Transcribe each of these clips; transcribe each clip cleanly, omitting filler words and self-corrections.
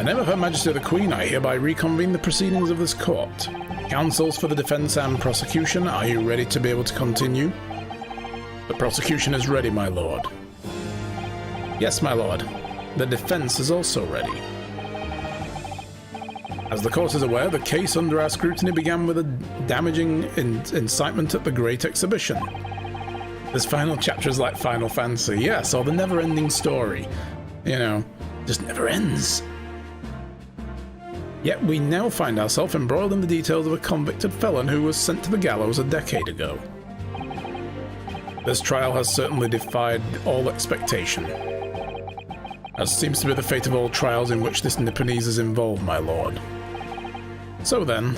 the name of Her Majesty the Queen, I hereby reconvene the proceedings of this court. Counsels for the defense and prosecution, are you ready to be able to continue? The prosecution is ready, my lord. Yes, my lord. The defense is also ready. As the court is aware, the case under our scrutiny began with a damaging incitement at the Great Exhibition. This final chapter is like Final Fantasy, yes, or the never-ending story. You know, just never ends. Yet we now find ourselves embroiled in the details of a convicted felon who was sent to the gallows a decade ago. This trial has certainly defied all expectation, as seems to be the fate of all trials in which this Nipponese is involved, my lord. So then,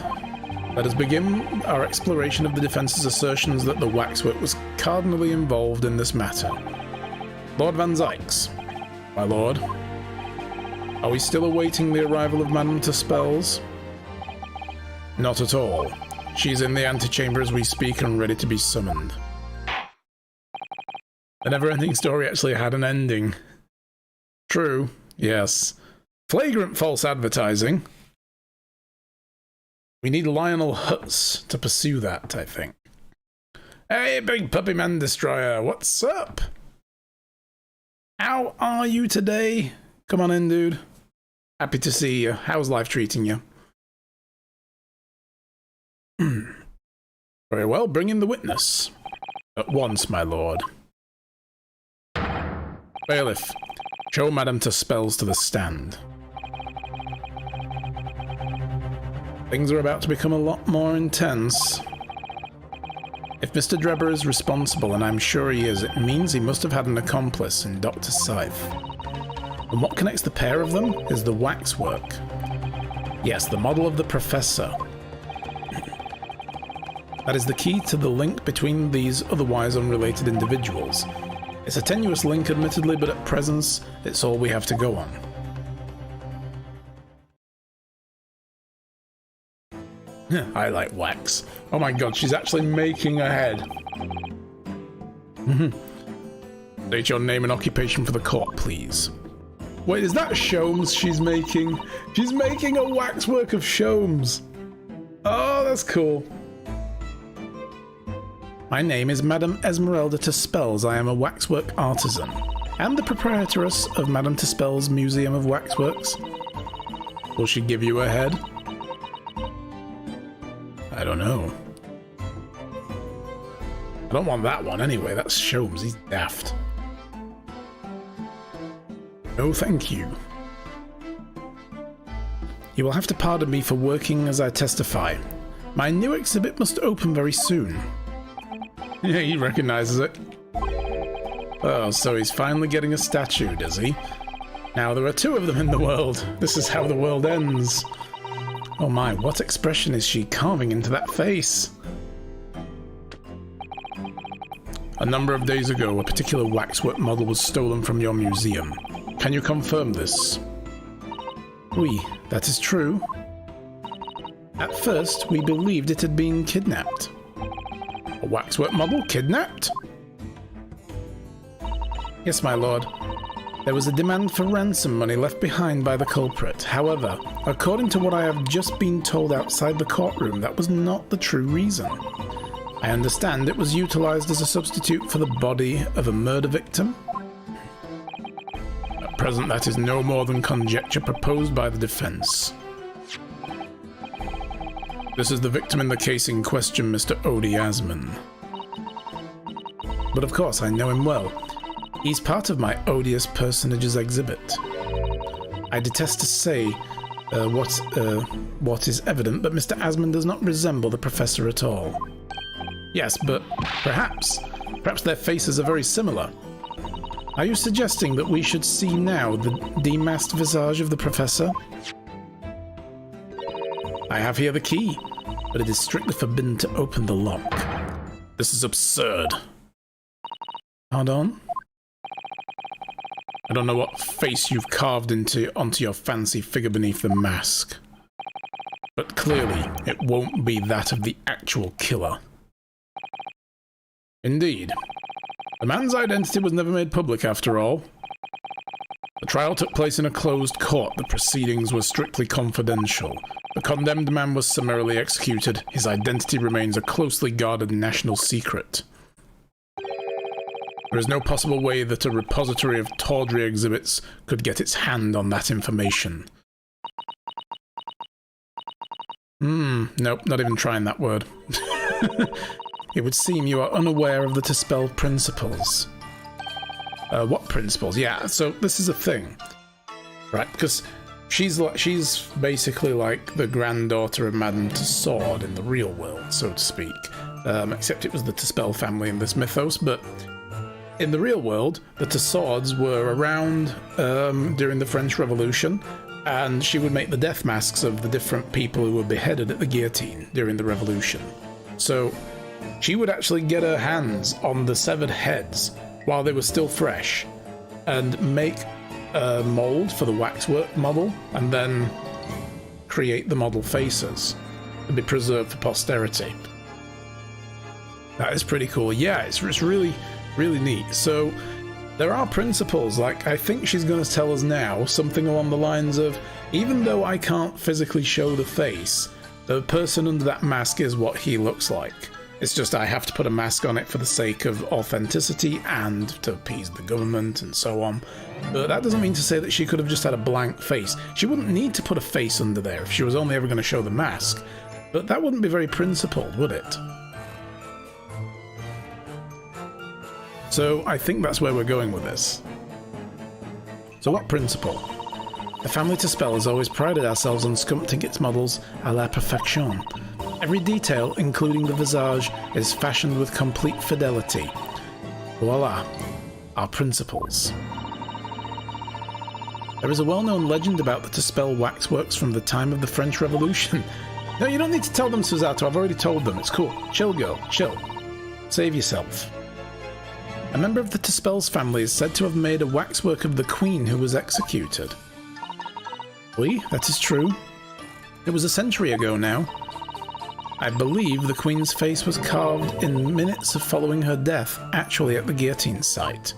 let us begin our exploration of the defence's assertions that the waxwork was cardinally involved in this matter. Lord Van Zykes, my lord, are we still awaiting the arrival of Madame Tusspells? Not at all. She's in the antechamber as we speak and ready to be summoned. The never-ending story actually had an ending. True, yes. Flagrant false advertising. We need Lionel Hutz to pursue that, I think. Hey, Big Puppy Man Destroyer, what's up? How are you today? Come on in, dude. Happy to see you. How's life treating you? Very well, bring in the witness. At once, my lord. Bailiff, show Madame Tusspells to the stand. Things are about to become a lot more intense. If Mr. Drebber is responsible, and I'm sure he is, it means he must have had an accomplice in Dr. Scythe. And what connects the pair of them is the waxwork. Yes, the model of the Professor. That is the key to the link between these otherwise unrelated individuals. It's a tenuous link, admittedly, but at present, it's all we have to go on. I like wax. Oh my god, she's actually making a head. State your name and occupation for the court, please. Wait, is that Sholmes she's making? She's making a waxwork of Sholmes. Oh, that's cool. My name is Madame Esmeralda Tusspells. I am a waxwork artisan and the proprietress of Madame Tusspells' Museum of Waxworks. Will she give you a head? I don't know. I don't want that one anyway. That's Sholmes. He's daft. No, thank you. You will have to pardon me for working as I testify. My new exhibit must open very soon. Yeah, he recognizes it. Oh, so he's finally getting a statue, does he? Now there are two of them in the world. This is how the world ends. Oh my, what expression is she carving into that face? A number of days ago, a particular waxwork model was stolen from your museum. Can you confirm this? Oui, that is true. At first, we believed it had been kidnapped. A waxwork model kidnapped? Yes, my lord. There was a demand for ransom money left behind by the culprit. However, according to what I have just been told outside the courtroom, that was not the true reason. I understand it was utilized as a substitute for the body of a murder victim. At present, that is no more than conjecture proposed by the defense. This is the victim in the case in question, Mr. Odie Asman. But of course, I know him well. He's part of my odious personages exhibit. I detest to say what is evident, but Mr. Asman does not resemble the Professor at all. Yes, but perhaps their faces are very similar. Are you suggesting that we should see now the demasked visage of the Professor? I have here the key, but it is strictly forbidden to open the lock. This is absurd. Hold on. I don't know what face you've carved onto your fancy figure beneath the mask, but clearly it won't be that of the actual killer. Indeed. The man's identity was never made public after all. The trial took place in a closed court. The proceedings were strictly confidential. The condemned man was summarily executed. His identity remains a closely guarded national secret. There is no possible way that a repository of tawdry exhibits could get its hand on that information. Nope, not even trying that word. It would seem you are unaware of the Tespel principles. What principles? Yeah, so this is a thing, right? Because she's basically like the granddaughter of Madame Tussaud in the real world, so to speak. Except it was the Tespel family in this mythos, but in the real world, the Tussauds were around during the French Revolution, and she would make the death masks of the different people who were beheaded at the guillotine during the Revolution. So she would actually get her hands on the severed heads while they were still fresh and make a mold for the waxwork model and then create the model faces to be preserved for posterity. That is pretty cool. Yeah, it's really, really neat. So there are principles, like I think she's going to tell us now something along the lines of, even though I can't physically show the face, the person under that mask is what he looks like. It's just I have to put a mask on it for the sake of authenticity and to appease the government and so on. But that doesn't mean to say that she could have just had a blank face. She wouldn't need to put a face under there if she was only ever going to show the mask. But that wouldn't be very principled, would it? So I think that's where we're going with this. So what principle? The family Tespel has always prided ourselves on sculpting its models à la perfection. Every detail, including the visage, is fashioned with complete fidelity. Voila, our principles. There is a well-known legend about the Tespel waxworks from the time of the French Revolution. No, you don't need to tell them, Susato. I've already told them. It's cool. Chill, girl. Chill. Save yourself. A member of the Tespel's family is said to have made a waxwork of the Queen who was executed. Oui, that is true. It was a century ago now. I believe the Queen's face was carved in minutes of following her death, actually at the guillotine site.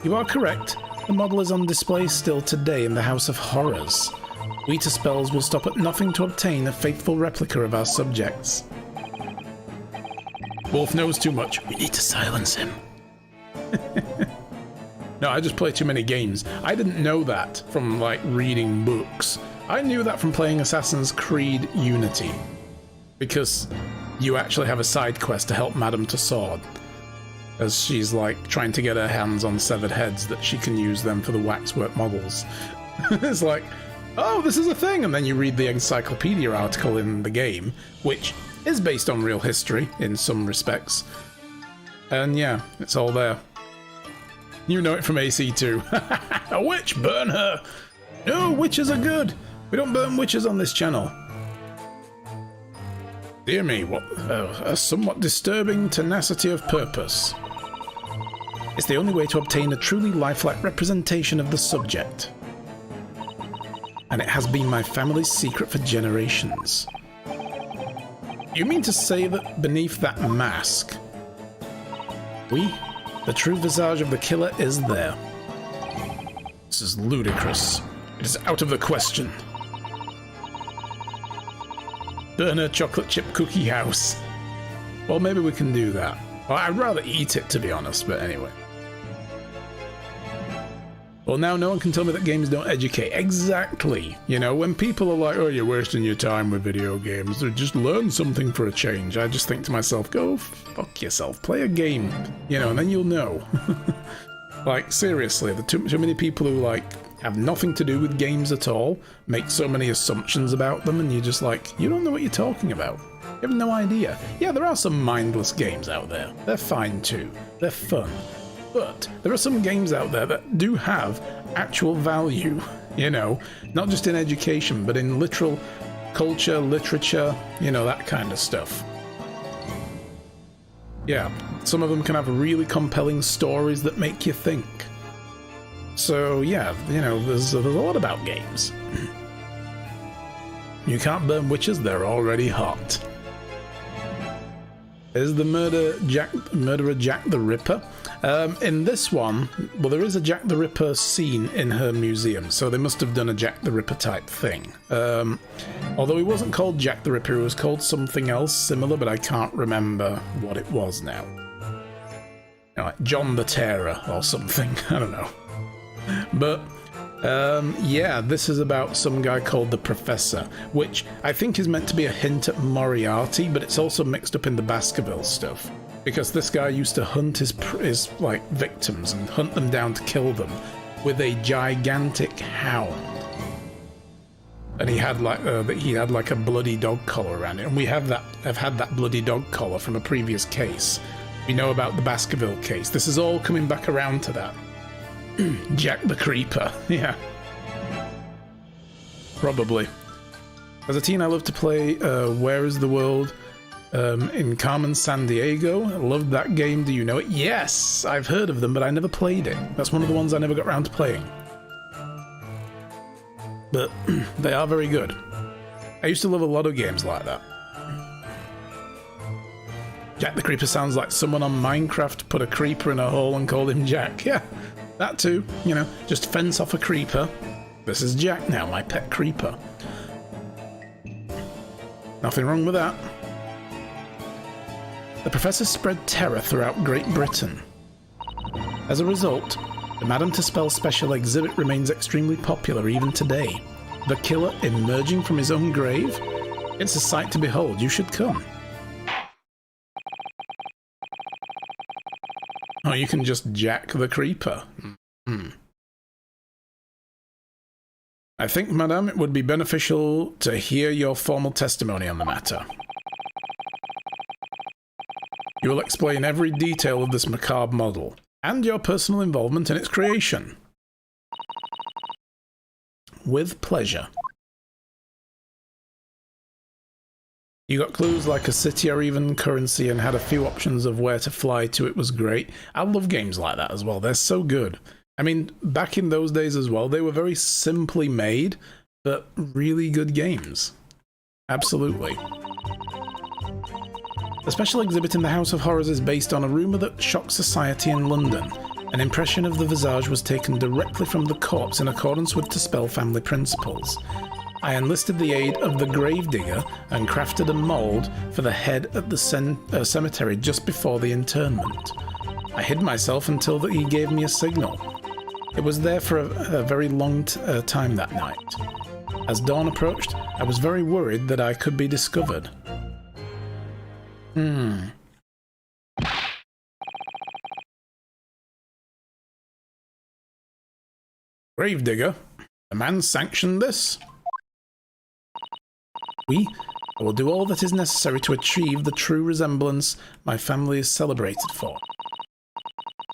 You are correct. The model is on display still today in the House of Horrors. We Tespels will stop at nothing to obtain a faithful replica of our subjects. Wolf knows too much. We need to silence him. No, I just play too many games. I didn't know that from, like, reading books. I knew that from playing Assassin's Creed Unity. Because you actually have a side quest to help Madame Tussaud, as she's like trying to get her hands on severed heads that she can use them for the waxwork models. It's like, oh, this is a thing, and then you read the encyclopedia article in the game, which is based on real history in some respects. And yeah, it's all there. You know it from AC2. A witch, burn her! No, witches are good! We don't burn witches on this channel. Dear me, what a somewhat disturbing tenacity of purpose. It's the only way to obtain a truly lifelike representation of the subject. And it has been my family's secret for generations. You mean to say that beneath that mask, the true visage of the killer is there? This is ludicrous. It is out of the question. Burner chocolate chip cookie house. Well, maybe we can do that. Well, I'd rather eat it, to be honest, but anyway. Well, now no one can tell me that games don't educate. Exactly. You know, when people are like, oh, you're wasting your time with video games, or just learn something for a change, I just think to myself, go fuck yourself. Play a game, you know, and then you'll know. Like, seriously, the too many people who, like, have nothing to do with games at all, make so many assumptions about them, and you're just like, you don't know what you're talking about. You have no idea. Yeah, there are some mindless games out there. They're fine too. They're fun. But there are some games out there that do have actual value, you know, not just in education, but in literal culture, literature, you know, that kind of stuff. Yeah, some of them can have really compelling stories that make you think. So yeah, you know, there's a lot about games. You can't burn witches, they're already hot. Is the murderer Jack the Ripper? In this one, well, there is a Jack the Ripper scene in her museum, so they must have done a Jack the Ripper type thing. Although he wasn't called Jack the Ripper, he was called something else similar, but I can't remember what it was now. You know, like John the Terror or something. I don't know. But yeah, this is about some guy called the Professor, which I think is meant to be a hint at Moriarty, but it's also mixed up in the Baskerville stuff. Because this guy used to hunt his like victims and hunt them down to kill them with a gigantic hound, and he had like a bloody dog collar around it. And we have that. I've had that bloody dog collar from a previous case. We know about the Baskerville case. This is all coming back around to that. Jack the Creeper, yeah. Probably. As a teen, I loved to play Where is the World in Carmen, San Diego. I loved that game. Do you know it? Yes! I've heard of them, but I never played it. That's one of the ones I never got around to playing. But they are very good. I used to love a lot of games like that. Jack the Creeper sounds like someone on Minecraft put a creeper in a hole and called him Jack. Yeah. That too, you know, just fence off a creeper. This is Jack now, my pet creeper. Nothing wrong with that. The Professor spread terror throughout Great Britain. As a result, the Madame Tussauds special exhibit remains extremely popular even today. The killer emerging from his own grave? It's a sight to behold. You should come. Oh, you can just Jack the Creeper. I think, madame, it would be beneficial to hear your formal testimony on the matter. You will explain every detail of this macabre model, and your personal involvement in its creation. With pleasure. You got clues like a city or even currency and had a few options of where to fly to. It was great. I love games like that as well. They're so good. I mean, back in those days as well, they were very simply made, but really good games. Absolutely. The special exhibit in the House of Horrors is based on a rumour that shocked society in London. An impression of the visage was taken directly from the corpse in accordance with Tuspel family principles. I enlisted the aid of the gravedigger and crafted a mould for the head at the cemetery just before the interment. I hid myself until he gave me a signal. It was there for a very long time that night. As dawn approached, I was very worried that I could be discovered. Gravedigger? The man sanctioned this? I will do all that is necessary to achieve the true resemblance my family is celebrated for.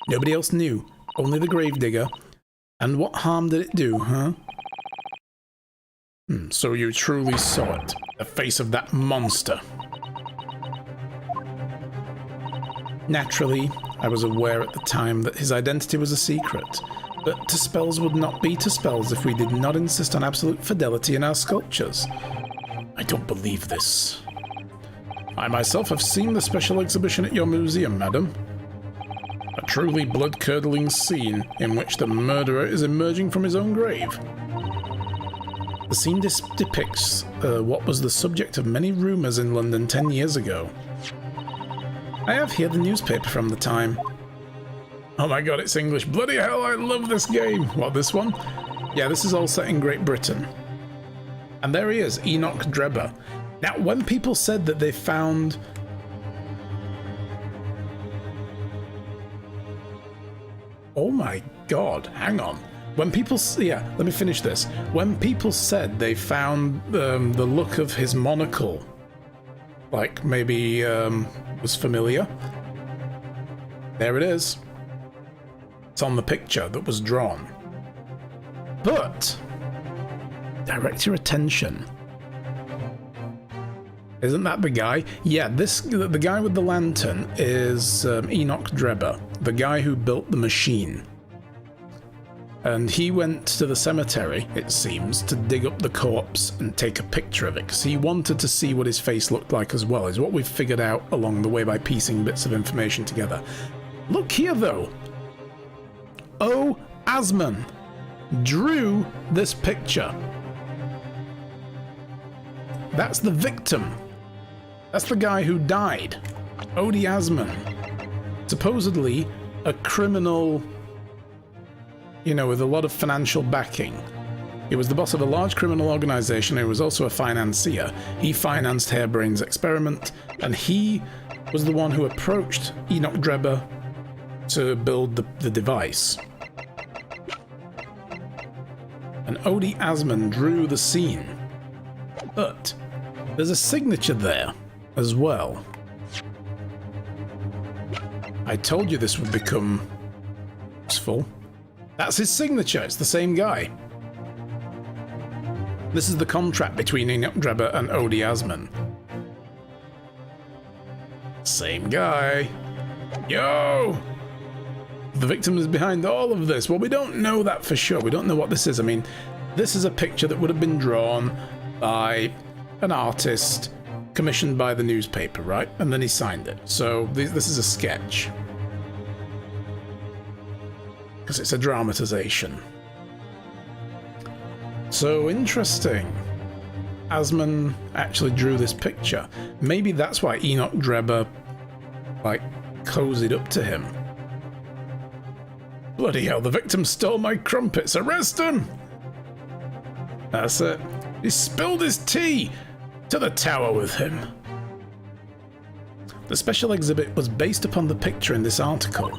Nobody else knew, only the gravedigger. And what harm did it do, huh? So you truly saw it, the face of that monster. Naturally, I was aware at the time that his identity was a secret, but Tuspels would not be Tuspels if we did not insist on absolute fidelity in our sculptures. I don't believe this. I myself have seen the special exhibition at your museum, madam. A truly blood-curdling scene in which the murderer is emerging from his own grave. The scene depicts what was the subject of many rumours in London 10 years ago. I have here the newspaper from the time. Oh my god, it's English. Bloody hell, I love this game. What, this one? Yeah, this is all set in Great Britain. And there he is, Enoch Drebber. Now, when people said that they found... Oh my god, hang on. When people... Yeah, let me finish this. When people said they found the look of his monocle, like maybe was familiar, there it is. It's on the picture that was drawn. But... direct your attention. Isn't that the guy? Yeah, the guy with the lantern is Enoch Drebber, the guy who built the machine. And he went to the cemetery, it seems, to dig up the corpse and take a picture of it, because he wanted to see what his face looked like as well, is what we've figured out along the way by piecing bits of information together. Look here, though. O. Asman drew this picture. That's the victim. That's the guy who died. Odie Asman. Supposedly a criminal, you know, with a lot of financial backing. He was the boss of a large criminal organization. He was also a financier. He financed Harebrain's experiment, and he was the one who approached Enoch Drebber to build the device. And Odie Asman drew the scene. But there's a signature there as well. I told you this would become useful. That's his signature. It's the same guy. This is the contract between Enoch Drebber and Odie Asman. Same guy. Yo! The victim is behind all of this. Well, we don't know that for sure. We don't know what this is. I mean, this is a picture that would have been drawn by an artist commissioned by the newspaper, right? And then he signed it. So this is a sketch. Because it's a dramatization. So interesting. Asman actually drew this picture. Maybe that's why Enoch Drebber, like, cozied up to him. Bloody hell, the victim stole my crumpets. Arrest him! That's it. He spilled his tea! To the tower with him. The special exhibit was based upon the picture in this article.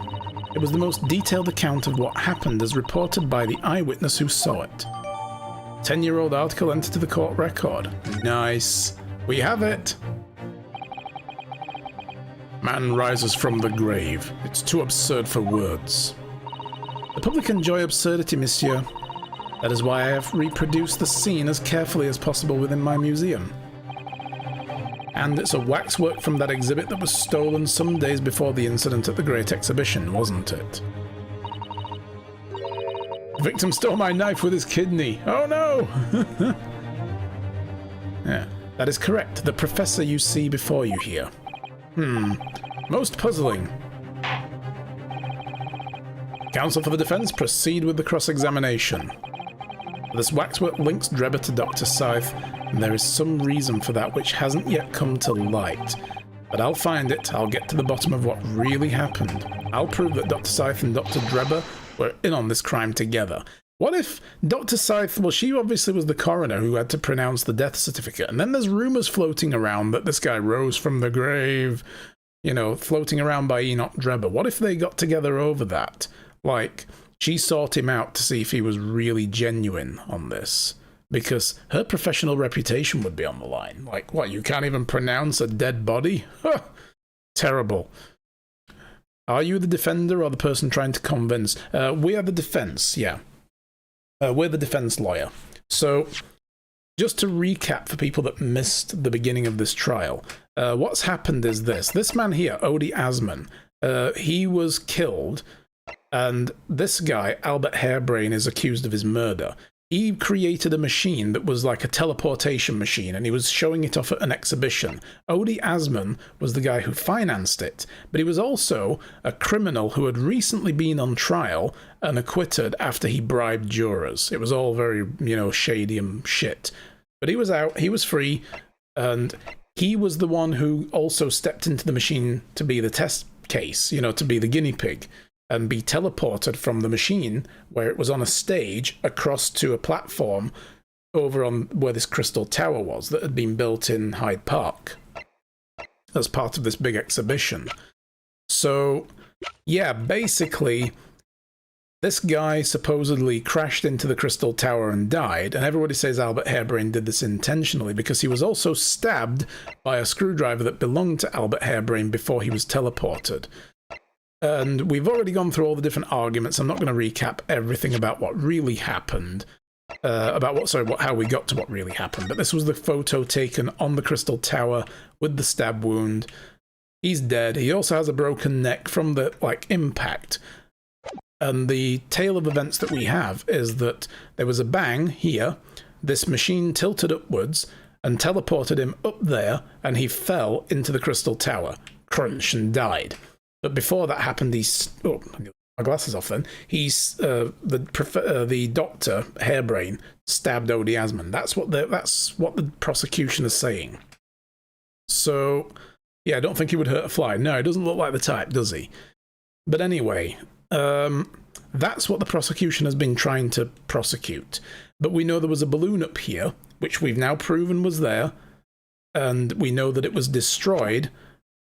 It was the most detailed account of what happened as reported by the eyewitness who saw it. 10-year-old article entered to the court record. Nice. We have it. Man rises from the grave. It's too absurd for words. The public enjoy absurdity, monsieur. That is why I have reproduced the scene as carefully as possible within my museum. And it's a waxwork from that exhibit that was stolen some days before the incident at the Great Exhibition, wasn't it? The victim stole my knife with his kidney. Oh no! Yeah, that is correct. The professor you see before you here. Most puzzling. Counsel for the defense, proceed with the cross-examination. This waxwork links Drebber to Dr. Scythe, and there is some reason for that which hasn't yet come to light. But I'll find it. I'll get to the bottom of what really happened. I'll prove that Dr. Scythe and Dr. Drebber were in on this crime together. What if Dr. Scythe, well, she obviously was the coroner who had to pronounce the death certificate, and then there's rumors floating around that this guy rose from the grave, you know, floating around by Enoch Drebber. What if they got together over that? Like, she sought him out to see if he was really genuine on this, because her professional reputation would be on the line. Like, what, you can't even pronounce a dead body? Huh. Terrible. Are you the defender or the person trying to convince? We are the defense, yeah. We're the defense lawyer. So, just to recap for people that missed the beginning of this trial, what's happened is this. This man here, Odie Asman, he was killed. And this guy, Albert Harebrain, is accused of his murder. He created a machine that was like a teleportation machine, and he was showing it off at an exhibition. Odie Asman was the guy who financed it, but he was also a criminal who had recently been on trial and acquitted after he bribed jurors. It was all very, you know, shady and shit. But he was out, he was free, and he was the one who also stepped into the machine to be the test case, you know, to be the guinea pig, and be teleported from the machine, where it was on a stage, across to a platform over on where this crystal tower was that had been built in Hyde Park as part of this big exhibition. So, yeah, basically, this guy supposedly crashed into the crystal tower and died, and everybody says Albert Harebrain did this intentionally because he was also stabbed by a screwdriver that belonged to Albert Harebrain before he was teleported. And we've already gone through all the different arguments. I'm not going to recap everything about what really happened, how we got to what really happened. But this was the photo taken on the crystal tower with the stab wound. He's dead. He also has a broken neck from the, like, impact. And the tale of events that we have is that there was a bang here, this machine tilted upwards and teleported him up there, and he fell into the crystal tower, crunch, and died. But before that happened, oh, my glasses off then. The doctor, Harebrain, stabbed Odie Asman. That's what the prosecution is saying. So, yeah, I don't think he would hurt a fly. No, he doesn't look like the type, does he? But anyway, that's what the prosecution has been trying to prosecute. But we know there was a balloon up here, which we've now proven was there, and we know that it was destroyed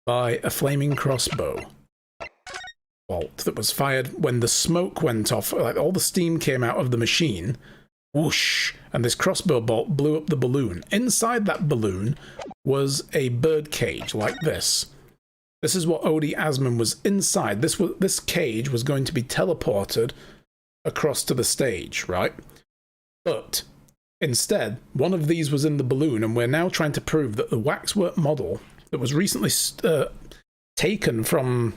by a flaming crossbow bolt that was fired when the smoke went off, like all the steam came out of the machine, whoosh, and this crossbow bolt blew up the balloon. Inside that balloon was a bird cage like this. This is what Odie Asman was inside. This cage was going to be teleported across to the stage, right? But instead, one of these was in the balloon, and we're now trying to prove that the waxwork model that was recently taken from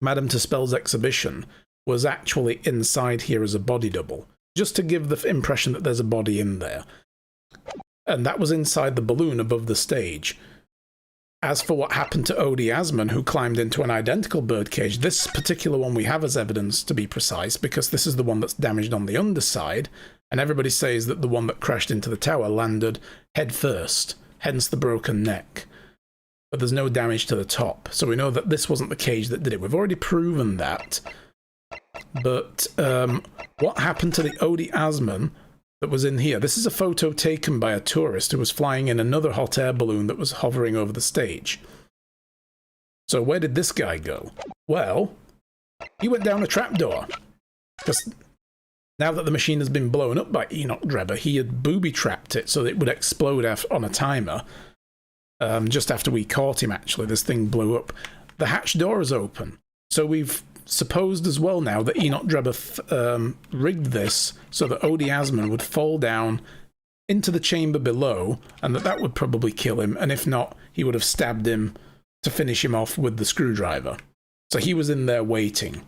Madame Tuspel's exhibition was actually inside here as a body double, just to give the impression that there's a body in there. And that was inside the balloon above the stage. As for what happened to Odie Asman, who climbed into an identical birdcage, this particular one we have as evidence, to be precise, because this is the one that's damaged on the underside, and everybody says that the one that crashed into the tower landed head first, hence the broken neck. But there's no damage to the top, so we know that this wasn't the cage that did it. We've already proven that. But what happened to the Odie Asman that was in here? This is a photo taken by a tourist who was flying in another hot air balloon that was hovering over the stage. So where did this guy go? Well, he went down a trapdoor. Because now that the machine has been blown up by Enoch Drebber, he had booby-trapped it so that it would explode on a timer. Just after we caught him, actually, this thing blew up. The hatch door is open. So we've supposed as well now that Enoch Drebber rigged this so that Odie Asman would fall down into the chamber below, and that would probably kill him, and if not, he would have stabbed him to finish him off with the screwdriver. So he was in there waiting.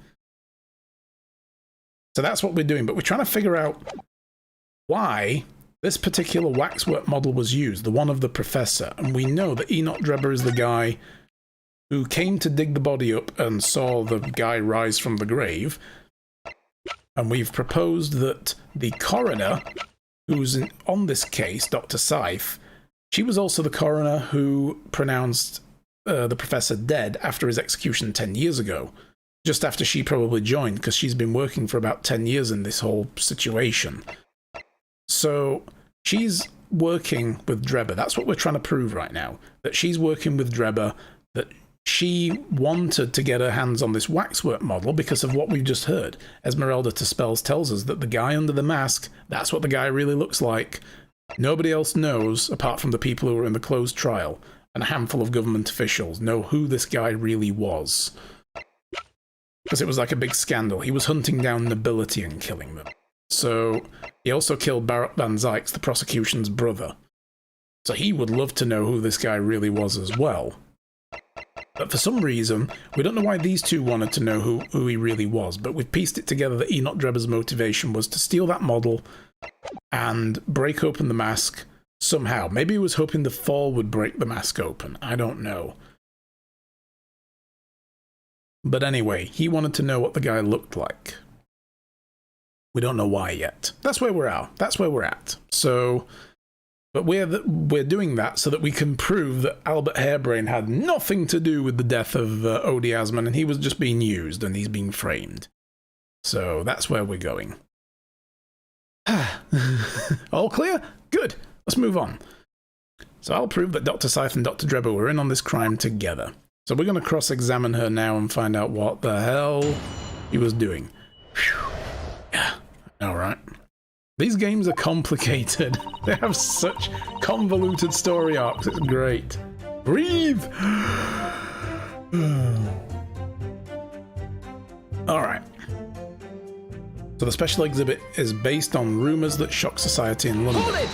So that's what we're doing, but we're trying to figure out why this particular waxwork model was used, the one of the professor, and we know that Enoch Drebber is the guy who came to dig the body up and saw the guy rise from the grave. And we've proposed that the coroner, who's on this case, Dr. Seif, she was also the coroner who pronounced the professor dead after his execution 10 years ago, just after she probably joined, because she's been working for about 10 years in this whole situation. So she's working with Drebber. That's what we're trying to prove right now, that she's working with Drebber, that she wanted to get her hands on this waxwork model because of what we've just heard. Esmeralda Tuspels tells us that the guy under the mask, that's what the guy really looks like. Nobody else knows, apart from the people who were in the closed trial, and a handful of government officials know who this guy really was. Because it was like a big scandal. He was hunting down nobility and killing them. So he also killed Baruch Van Zykes, the prosecution's brother. So he would love to know who this guy really was as well. But for some reason, we don't know why these two wanted to know who he really was, but we've pieced it together that Enoch Drebber's motivation was to steal that model and break open the mask somehow. Maybe he was hoping the fall would break the mask open. I don't know. But anyway, he wanted to know what the guy looked like. We don't know why yet. That's where we're at. That's where we're at. So, but we're doing that so that we can prove that Albert Harebrain had nothing to do with the death of Odie Asman, and he was just being used, and he's being framed. So that's where we're going. All clear? Good. Let's move on. So I'll prove that Dr. Seif and Dr. Drebber were in on this crime together. So we're going to cross-examine her now and find out what the hell he was doing. Whew. Yeah. All right. These games are complicated. They have such convoluted story arcs. It's great. Breathe! Alright. So the special exhibit is based on rumours that shock society in London.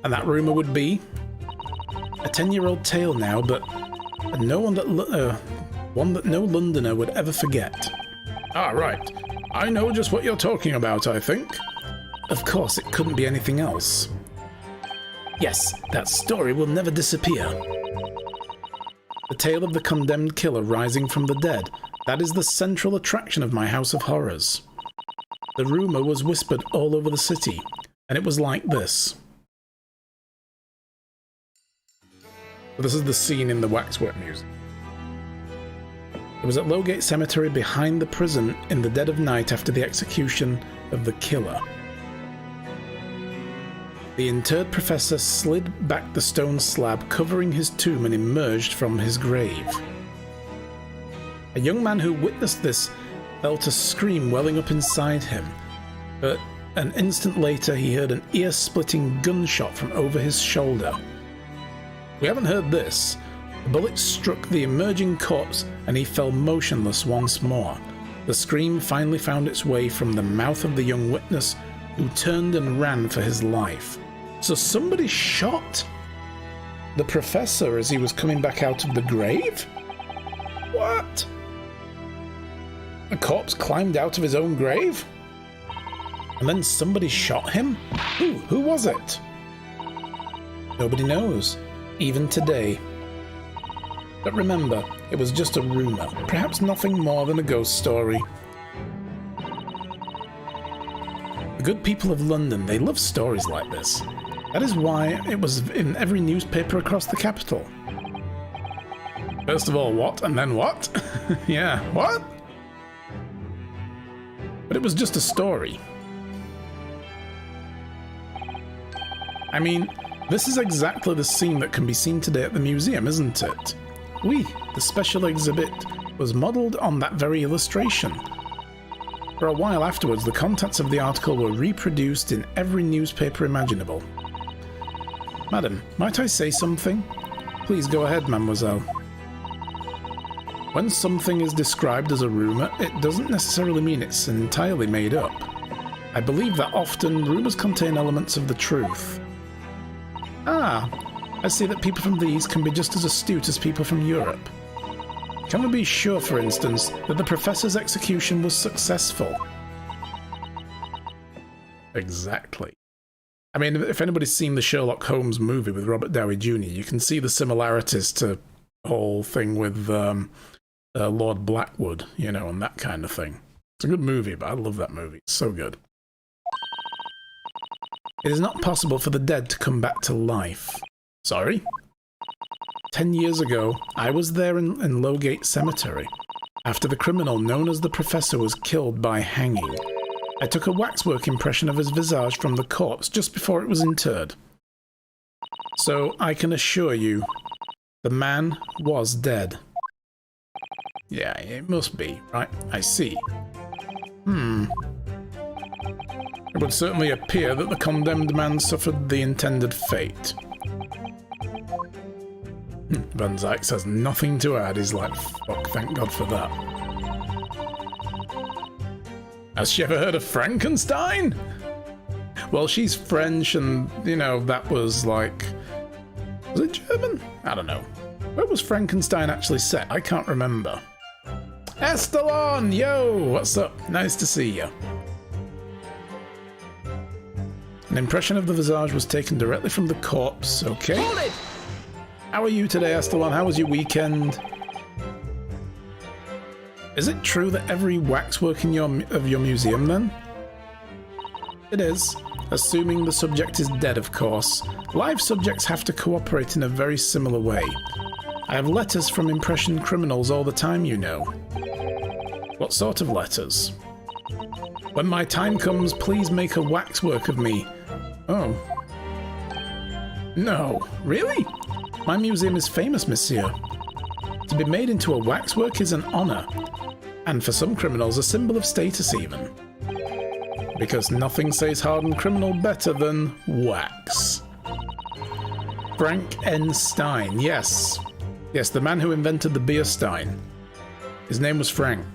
And that rumour would be a 10-year-old tale now, but no one that One that no Londoner would ever forget. Ah, right. I know just what you're talking about, I think. Of course, it couldn't be anything else. Yes, that story will never disappear. The tale of the condemned killer rising from the dead. That is the central attraction of my House of Horrors. The rumour was whispered all over the city, and it was like this. This is the scene in the Waxwork Museum. It was at Lowgate Cemetery behind the prison in the dead of night after the execution of the killer. The interred professor slid back the stone slab covering his tomb and emerged from his grave. A young man who witnessed this felt a scream welling up inside him, but an instant later he heard an ear-splitting gunshot from over his shoulder. We haven't heard this. The bullet struck the emerging corpse and he fell motionless once more. The scream finally found its way from the mouth of the young witness, who turned and ran for his life. So somebody shot the professor as he was coming back out of the grave? What? A corpse climbed out of his own grave? And then somebody shot him? Who was it? Nobody knows, even today. But remember, it was just a rumour, perhaps nothing more than a ghost story. The good people of London, they love stories like this. That is why it was in every newspaper across the capital. First of all, what? And then what? Yeah, what? But it was just a story. I mean, this is exactly the scene that can be seen today at the museum, isn't it? Oui, the special exhibit was modelled on that very illustration. For a while afterwards, the contents of the article were reproduced in every newspaper imaginable. Madam, might I say something? Please go ahead, mademoiselle. When something is described as a rumour, it doesn't necessarily mean it's entirely made up. I believe that often rumours contain elements of the truth. Ah, I see that people from the East can be just as astute as people from Europe. Can we be sure, for instance, that the professor's execution was successful? Exactly. I mean, if anybody's seen the Sherlock Holmes movie with Robert Downey Jr., you can see the similarities to the whole thing with Lord Blackwood, you know, and that kind of thing. It's a good movie, but I love that movie. It's so good. It is not possible for the dead to come back to life. Sorry? 10 years ago, I was there in Lowgate Cemetery, after the criminal known as the Professor was killed by hanging. I took a waxwork impression of his visage from the corpse just before it was interred. So I can assure you, the man was dead. Yeah, it must be, right? I see. It would certainly appear that the condemned man suffered the intended fate. Van Zyx has nothing to add. He's like, fuck, thank God for that. Has she ever heard of Frankenstein? Well, she's French and, you know, that was like... Was it German? I don't know. Where was Frankenstein actually set? I can't remember. Estalon! Yo! What's up? Nice to see you. An impression of the visage was taken directly from the corpse, okay? Hold it! How are you today, Estalon? How was your weekend? Is it true that every waxwork in your museum, then? It is. Assuming the subject is dead, of course. Live subjects have to cooperate in a very similar way. I have letters from impression criminals all the time, you know. What sort of letters? When my time comes, please make a waxwork of me. Oh. No. Really? My museum is famous, monsieur. To be made into a waxwork is an honour. And for some criminals, a symbol of status even. Because nothing says hardened criminal better than wax. Frank N. Stein, yes. Yes, the man who invented the beer stein. His name was Frank.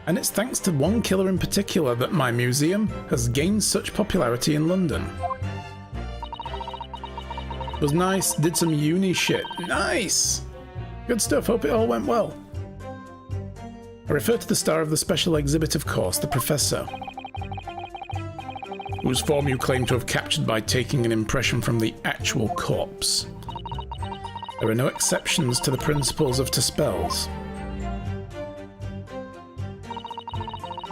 And it's thanks to one killer in particular that my museum has gained such popularity in London. It was nice, did some uni shit. Nice! Good stuff, hope it all went well. I refer to the star of the special exhibit, of course, the Professor, whose form you claim to have captured by taking an impression from the actual corpse. There are no exceptions to the principles of Tusspells.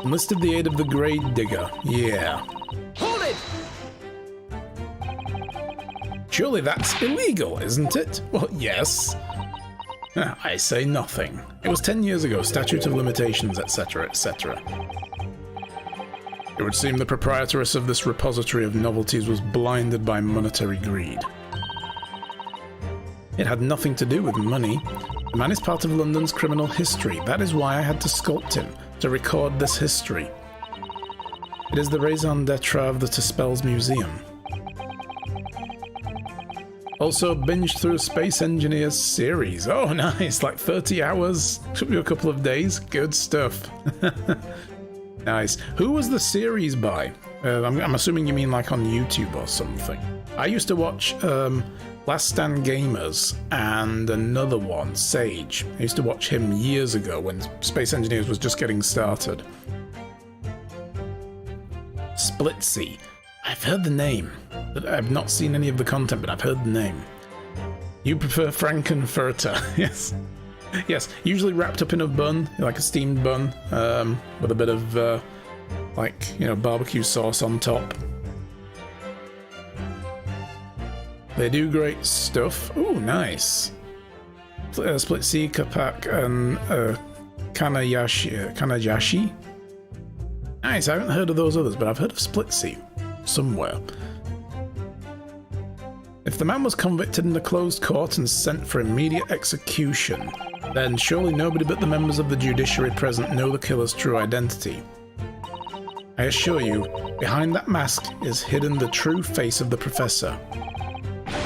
Enlisted the aid of the Grave Digger, yeah. Hold it! Surely that's illegal, isn't it? Well, yes. I say nothing. It was 10 years ago, statute of limitations, etc., etc. It would seem the proprietress of this repository of novelties was blinded by monetary greed. It had nothing to do with money. The man is part of London's criminal history. That is why I had to sculpt him, to record this history. It is the raison d'etre of the Tusspells Museum. Also binged through a Space Engineers series. Oh, nice, like 30 hours. Took you a couple of days. Good stuff. Nice. Who was the series by? I'm assuming you mean like on YouTube or something. I used to watch Last Stand Gamers and another one, Sage. I used to watch him years ago when Space Engineers was just getting started. Splitsy. I've heard the name. I've not seen any of the content, but I've heard the name. You prefer Frankenfurter? Yes. Yes, usually wrapped up in a bun, like a steamed bun, with a bit of, barbecue sauce on top. They do great stuff. Ooh, nice. Splitsy, Kapak, and Kanayashi. Nice, I haven't heard of those others, but I've heard of Splitsy somewhere. If the man was convicted in a closed court and sent for immediate execution, then surely nobody but the members of the judiciary present know the killer's true identity. I assure you, behind that mask is hidden the true face of the Professor.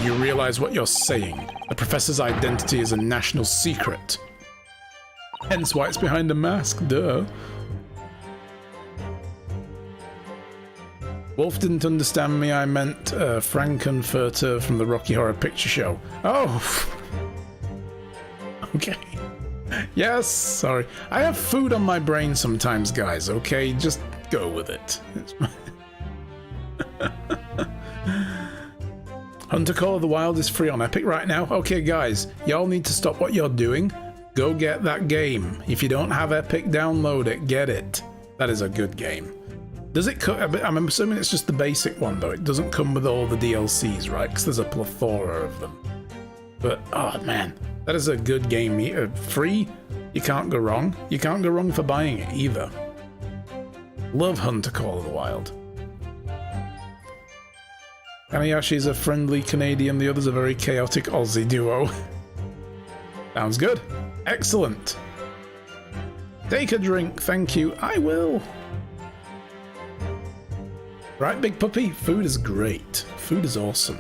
You realize what you're saying. The Professor's identity is a national secret. Hence why it's behind a mask, duh. Wolf didn't understand me, I meant Frankenfurter from the Rocky Horror Picture Show. Oh! Okay. Yes, sorry. I have food on my brain sometimes, guys, okay? Just go with it. Hunter Call of the Wild is free on Epic right now. Okay, guys, y'all need to stop what you're doing. Go get that game. If you don't have Epic, download it. Get it. That is a good game. Does it come? I'm assuming it's just the basic one, though. It doesn't come with all the DLCs, right? Because there's a plethora of them. But, oh man, that is a good game. Free, you can't go wrong. You can't go wrong for buying it either. Love Hunter Call of the Wild. Kanayashi is a friendly Canadian, the other's a very chaotic Aussie duo. Sounds good. Excellent. Take a drink, thank you. I will. Right, big puppy? Food is great. Food is awesome.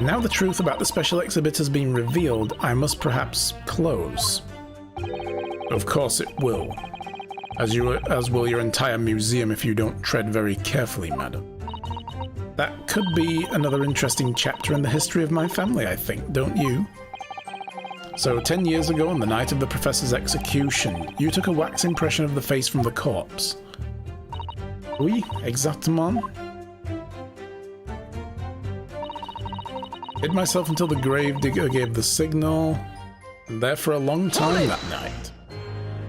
Now the truth about the special exhibit has been revealed, I must perhaps close. Of course it will. As will your entire museum if you don't tread very carefully, madam. That could be another interesting chapter in the history of my family, I think, don't you? So, 10 years ago, on the night of the Professor's execution, you took a wax impression of the face from the corpse. Oui, exactement. Hid myself until the grave digger gave the signal, and there for a long time that night.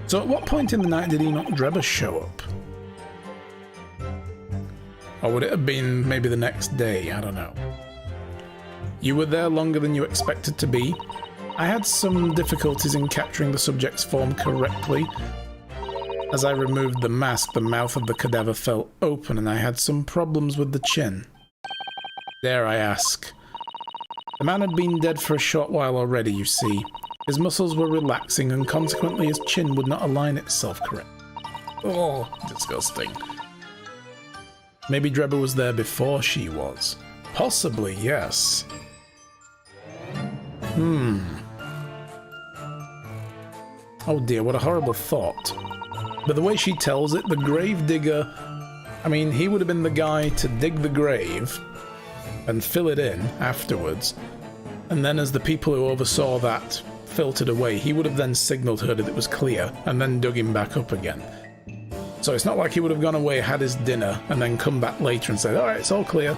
So at what point in the night did Enoch Drebber show up? Or would it have been maybe the next day? I don't know. You were there longer than you expected to be. I had some difficulties in capturing the subject's form correctly. As I removed the mask, the mouth of the cadaver fell open and I had some problems with the chin. Dare I ask? The man had been dead for a short while already, you see. His muscles were relaxing and consequently his chin would not align itself correctly. Oh, disgusting. Maybe Drebber was there before she was. Possibly, yes. Oh dear, what a horrible thought. But the way she tells it, the grave digger... I mean, he would have been the guy to dig the grave and fill it in afterwards. And then as the people who oversaw that filtered away, he would have then signaled her that it was clear and then dug him back up again. So it's not like he would have gone away, had his dinner, and then come back later and said, all right, it's all clear,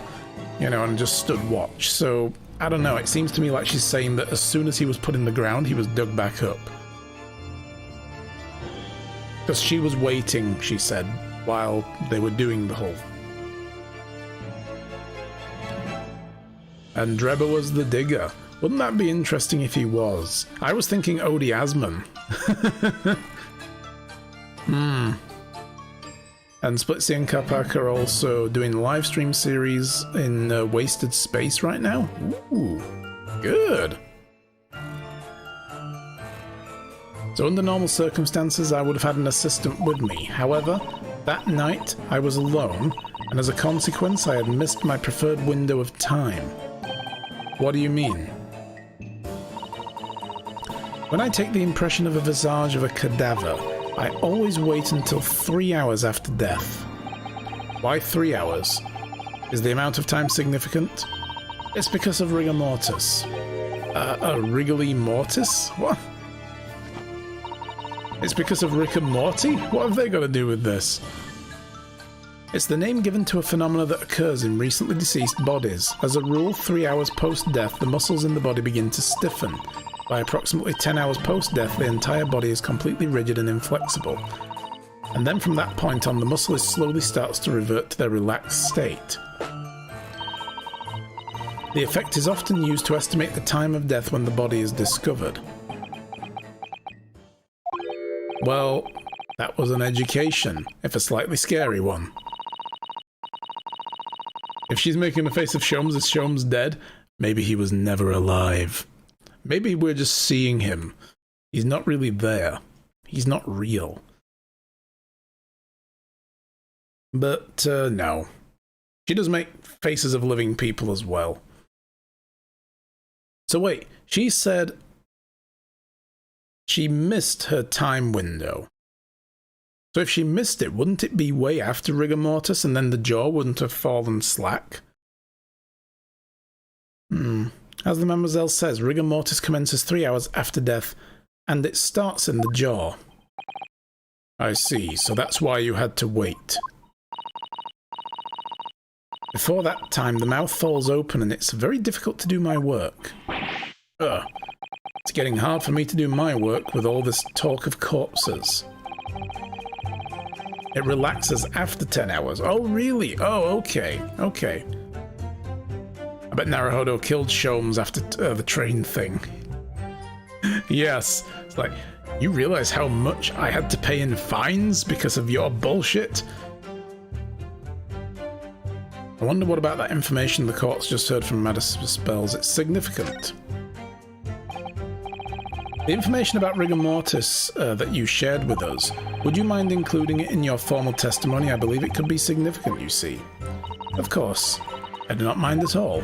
you know, and just stood watch. So I don't know, it seems to me like she's saying that as soon as he was put in the ground, he was dug back up. Because she was waiting, she said, while they were doing the whole. And Drebber was the digger. Wouldn't that be interesting if he was? I was thinking Odie Asman. And Splitsy and Capac are also doing a live stream series in Wasted Space right now. Ooh, good. So under normal circumstances, I would have had an assistant with me. However, that night I was alone, and as a consequence, I had missed my preferred window of time. What do you mean? When I take the impression of a visage of a cadaver, I always wait until 3 hours after death. Why 3 hours? Is the amount of time significant? It's because of rigor mortis. Wriggly mortis? What? It's because of Rick and Morty? What have they got to do with this? It's the name given to a phenomena that occurs in recently deceased bodies. As a rule, 3 hours post-death, the muscles in the body begin to stiffen. By approximately 10 hours post-death, the entire body is completely rigid and inflexible. And then from that point on, the muscle slowly starts to revert to their relaxed state. The effect is often used to estimate the time of death when the body is discovered. Well, that was an education, if a slightly scary one. If she's making a face of Sholmes as Sholmes dead, maybe he was never alive. Maybe we're just seeing him. He's not really there. He's not real. But, no. She does make faces of living people as well. So wait, she said she missed her time window. So if she missed it, wouldn't it be way after rigor mortis and then the jaw wouldn't have fallen slack? As the Mademoiselle says, rigor mortis commences 3 hours after death, and it starts in the jaw. I see, so that's why you had to wait. Before that time, the mouth falls open and it's very difficult to do my work. It's getting hard for me to do my work with all this talk of corpses. It relaxes after 10 hours. Oh, really? Oh, okay. Okay. I bet Naruhodo killed Sholmes after the train thing. Yes. It's like, you realize how much I had to pay in fines because of your bullshit? I wonder what about that information the courts just heard from Madison Spells. It's significant. The information about rigor mortis that you shared with us, would you mind including it in your formal testimony? I believe it could be significant, you see. Of course. I do not mind at all.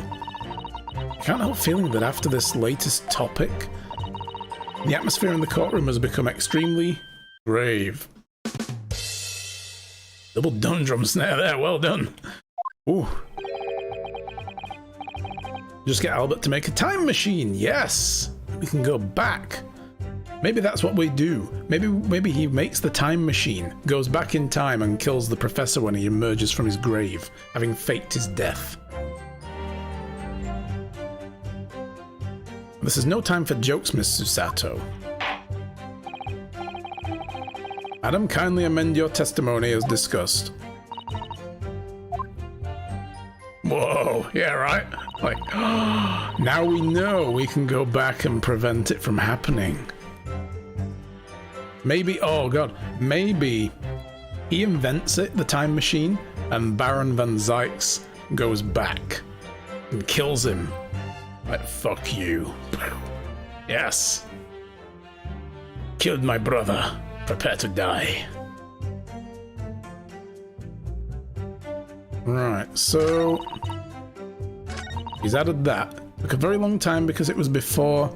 I can't help feeling that after this latest topic, the atmosphere in the courtroom has become extremely grave. Double drum snare there, well done. Ooh. Just get Albert to make a time machine, yes! We can go back. Maybe that's what we do. Maybe he makes the time machine, goes back in time and kills the professor when he emerges from his grave, having faked his death. This is no time for jokes, Miss Susato. Madam, kindly amend your testimony as discussed. Whoa, yeah, right? Like, now we know we can go back and prevent it from happening. Maybe, oh god, maybe he invents it, the time machine, and Baron Van Zykes goes back and kills him. Like, fuck you. Yes. Killed my brother. Prepare to die. Right, so he's added that. Took a very long time because it was before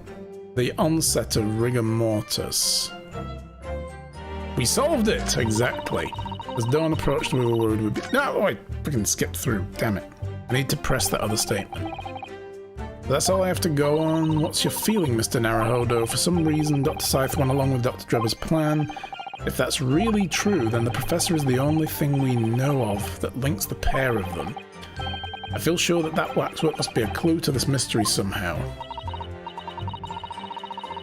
the onset of rigor mortis. We solved it! Exactly. As dawn approached, we were worried we'd be... No, I freaking skipped through. Damn it. I need to press that other statement. That's all I have to go on. What's your feeling, Mr. Naruhodo? For some reason, Dr. Scythe went along with Dr. Drebber's plan. If that's really true, then the Professor is the only thing we know of that links the pair of them. I feel sure that that waxwork must be a clue to this mystery somehow.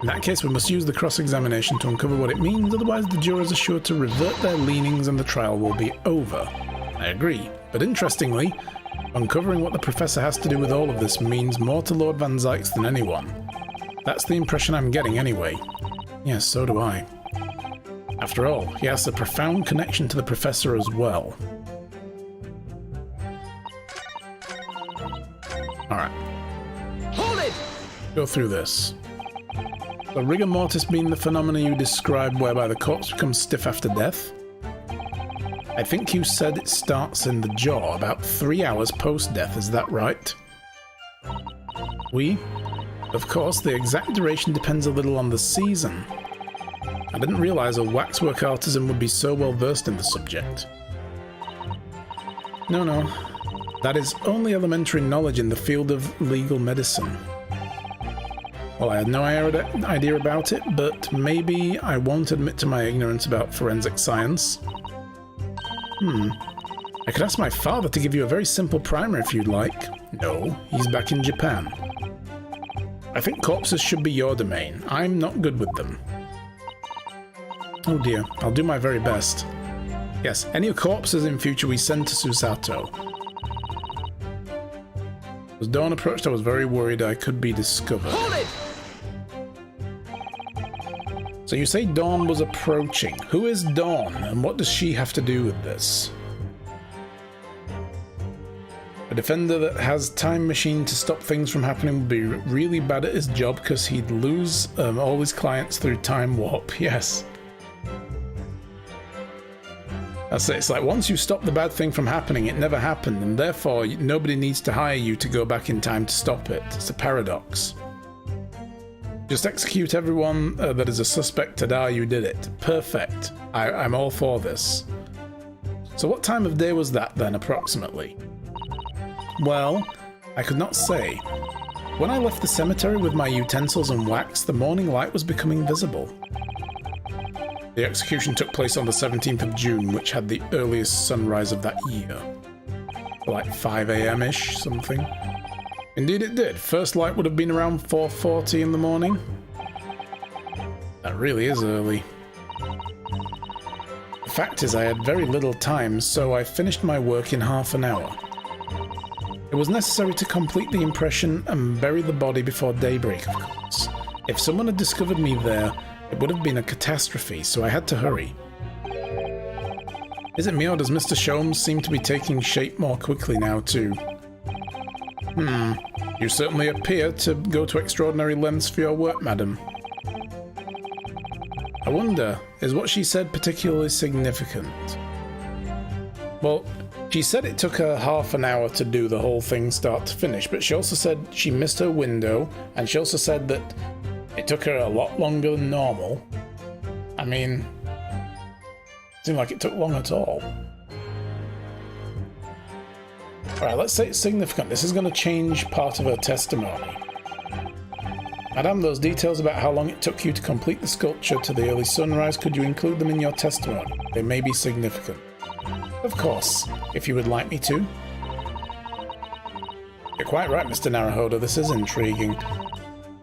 In that case, we must use the cross-examination to uncover what it means, otherwise the jurors are sure to revert their leanings and the trial will be over. I agree, but interestingly, uncovering what the Professor has to do with all of this means more to Lord Van Zykes than anyone. That's the impression I'm getting anyway. Yes, so do I. After all, he has a profound connection to the Professor as well. Alright. Hold it! Go through this. The rigor mortis being the phenomena you described whereby the corpse becomes stiff after death? I think you said it starts in the jaw about 3 hours post-death, is that right? Oui. Of course, the exact duration depends a little on the season. I didn't realize a waxwork artisan would be so well versed in the subject. No. That is only elementary knowledge in the field of legal medicine. Well, I had no idea about it, but maybe I won't admit to my ignorance about forensic science. I could ask my father to give you a very simple primer if you'd like. No, he's back in Japan. I think corpses should be your domain. I'm not good with them. Oh dear, I'll do my very best. Yes, any corpses in future we send to Susato. As dawn approached, I was very worried I could be discovered. Hold it! So you say Dawn was approaching. Who is Dawn, and what does she have to do with this? A defender that has time machine to stop things from happening would be really bad at his job because he'd lose all his clients through time warp. Yes. That's it. It's like once you stop the bad thing from happening, it never happened, and therefore nobody needs to hire you to go back in time to stop it. It's a paradox. Just execute everyone that is a suspect today, you did it. Perfect. I'm all for this. So what time of day was that then, approximately? Well, I could not say. When I left the cemetery with my utensils and wax, the morning light was becoming visible. The execution took place on the 17th of June, which had the earliest sunrise of that year. Like 5 AM-ish, something. Indeed it did. First light would have been around 4:40 in the morning. That really is early. The fact is I had very little time, so I finished my work in half an hour. It was necessary to complete the impression and bury the body before daybreak, of course. If someone had discovered me there, it would have been a catastrophe, so I had to hurry. Is it me, or does Mr. Sholmes seem to be taking shape more quickly now too? You certainly appear to go to extraordinary lengths for your work, madam. I wonder, is what she said particularly significant? Well, she said it took her half an hour to do the whole thing start to finish, but she also said she missed her window, and she also said that it took her a lot longer than normal. I mean, it seemed like it took long at all. Alright, let's say it's significant. This is going to change part of her testimony. Madame, those details about how long it took you to complete the sculpture to the early sunrise, could you include them in your testimony? They may be significant. Of course, if you would like me to. You're quite right, Mr. Naruhodo, this is intriguing.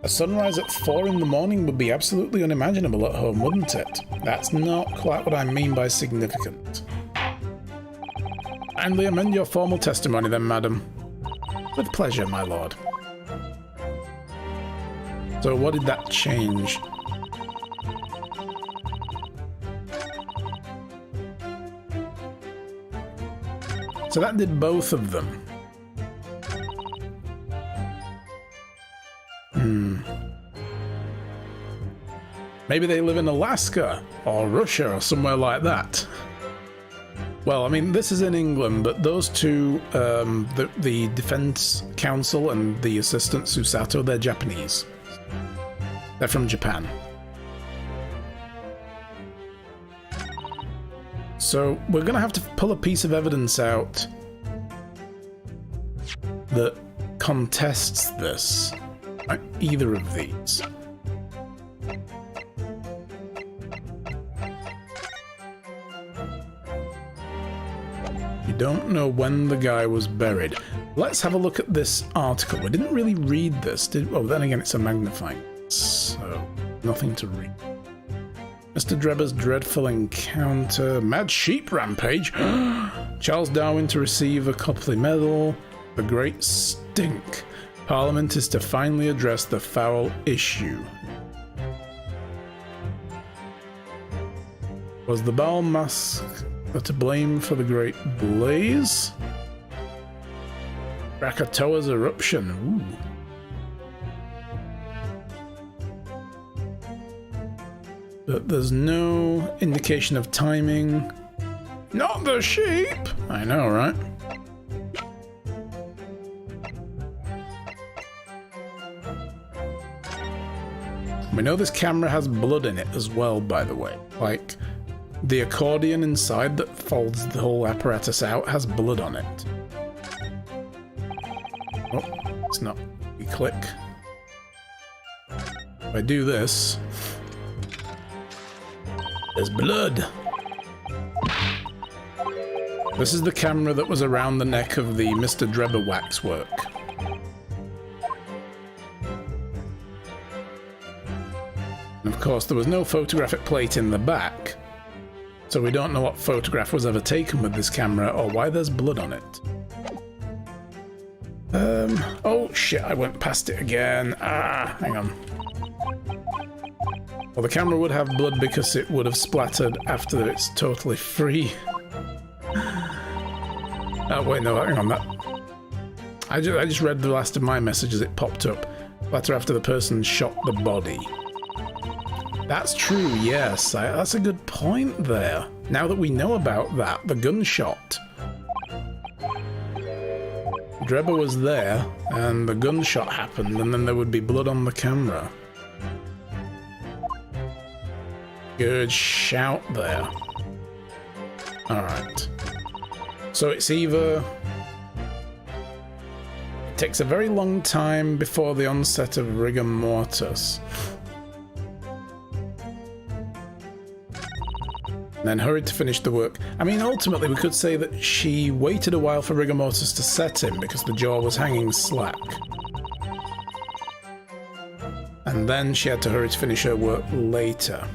A sunrise at 4 in the morning would be absolutely unimaginable at home, wouldn't it? That's not quite what I mean by significant. Kindly amend your formal testimony then, madam. With pleasure, my lord. So what did that change? So that did both of them. Maybe they live in Alaska or Russia or somewhere like that. Well, I mean, this is in England, but those two, the Defense Council and the Assistant Susato, they're Japanese. They're from Japan. So we're going to have to pull a piece of evidence out that contests this. Right? Either of these. You don't know when the guy was buried. Let's have a look at this article. We didn't really read this, did we? Oh, then again, it's a magnifying, so nothing to read. Mr. Drebber's dreadful encounter. Mad sheep rampage. Charles Darwin to receive a Copley Medal. The Great Stink. Parliament is to finally address the foul issue. Was the Baal Mask to blame for the Great Blaze? Krakatoa's eruption. Ooh. But there's no indication of timing. Not the sheep! I know, right? We know this camera has blood in it as well, by the way. Like, the accordion inside that folds the whole apparatus out has blood on it. Oh, it's not. We click. If I do this, there's blood. This is the camera that was around the neck of the Mr. Drebber waxwork. And of course, there was no photographic plate in the back, so we don't know what photograph was ever taken with this camera or why there's blood on it. Oh shit, I went past it again. Hang on. Well, the camera would have blood because it would have splattered after it's totally free. Oh, wait, no, hang on. That I just read the last of my messages. It popped up. Splatter after the person shot the body. That's true, yes. That's a good point there. Now that we know about that, the gunshot. Drebber was there, and the gunshot happened, and then there would be blood on the camera. Good shout there. Alright. So it's either... It takes a very long time before the onset of rigor mortis. And then hurried to finish the work. I mean, ultimately, we could say that she waited a while for rigor mortis to set in because the jaw was hanging slack. And then she had to hurry to finish her work later.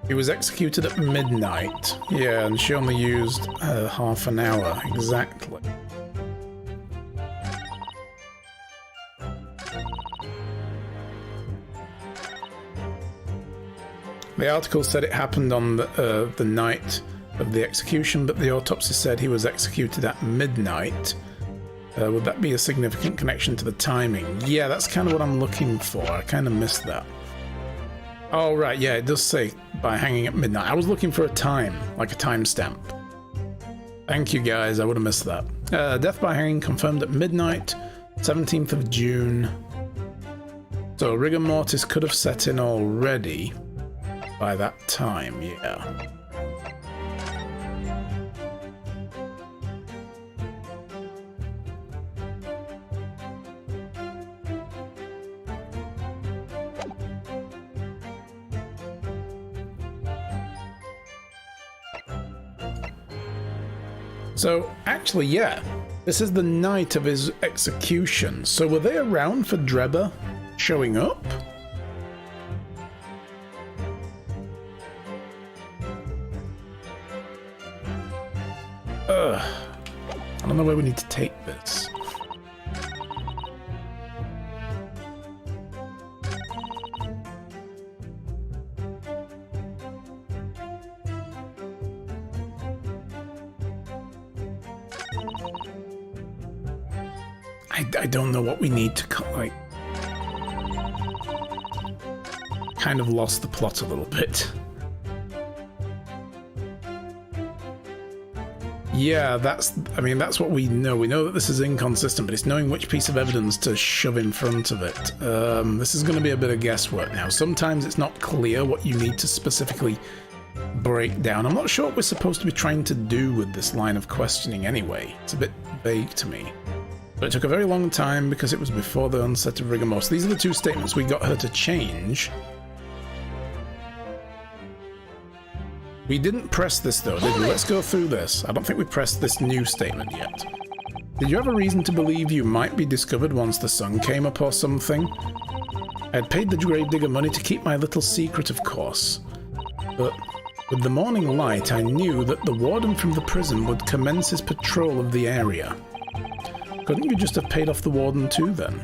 He was executed at midnight. Yeah, and she only used half an hour, exactly. The article said it happened on the night of the execution, but the autopsy said he was executed at midnight. Would that be a significant connection to the timing? Yeah, that's kind of what I'm looking for. I kind of missed that. Oh, right, yeah, it does say by hanging at midnight. I was looking for a time, like a timestamp. Thank you, guys. I would have missed that. Death by hanging confirmed at midnight, 17th of June. So rigor mortis could have set in already by that time, yeah. So, actually, yeah, this is the night of his execution. So were they around for Drebber showing up? I don't know where we need to take this. I don't know what we need to like. Kind of lost the plot a little bit. Yeah, that's what we know. We know that this is inconsistent, but it's knowing which piece of evidence to shove in front of it. This is going to be a bit of guesswork now. Sometimes it's not clear what you need to specifically breakdown. I'm not sure what we're supposed to be trying to do with this line of questioning anyway. It's a bit vague to me. But it took a very long time because it was before the onset of rigor mortis. These are the two statements we got her to change. We didn't press this though, did we? Let's go through this. I don't think we pressed this new statement yet. Did you have a reason to believe you might be discovered once the sun came up or something? I had paid the gravedigger money to keep my little secret, of course. But with the morning light, I knew that the warden from the prison would commence his patrol of the area. Couldn't you just have paid off the warden too, then?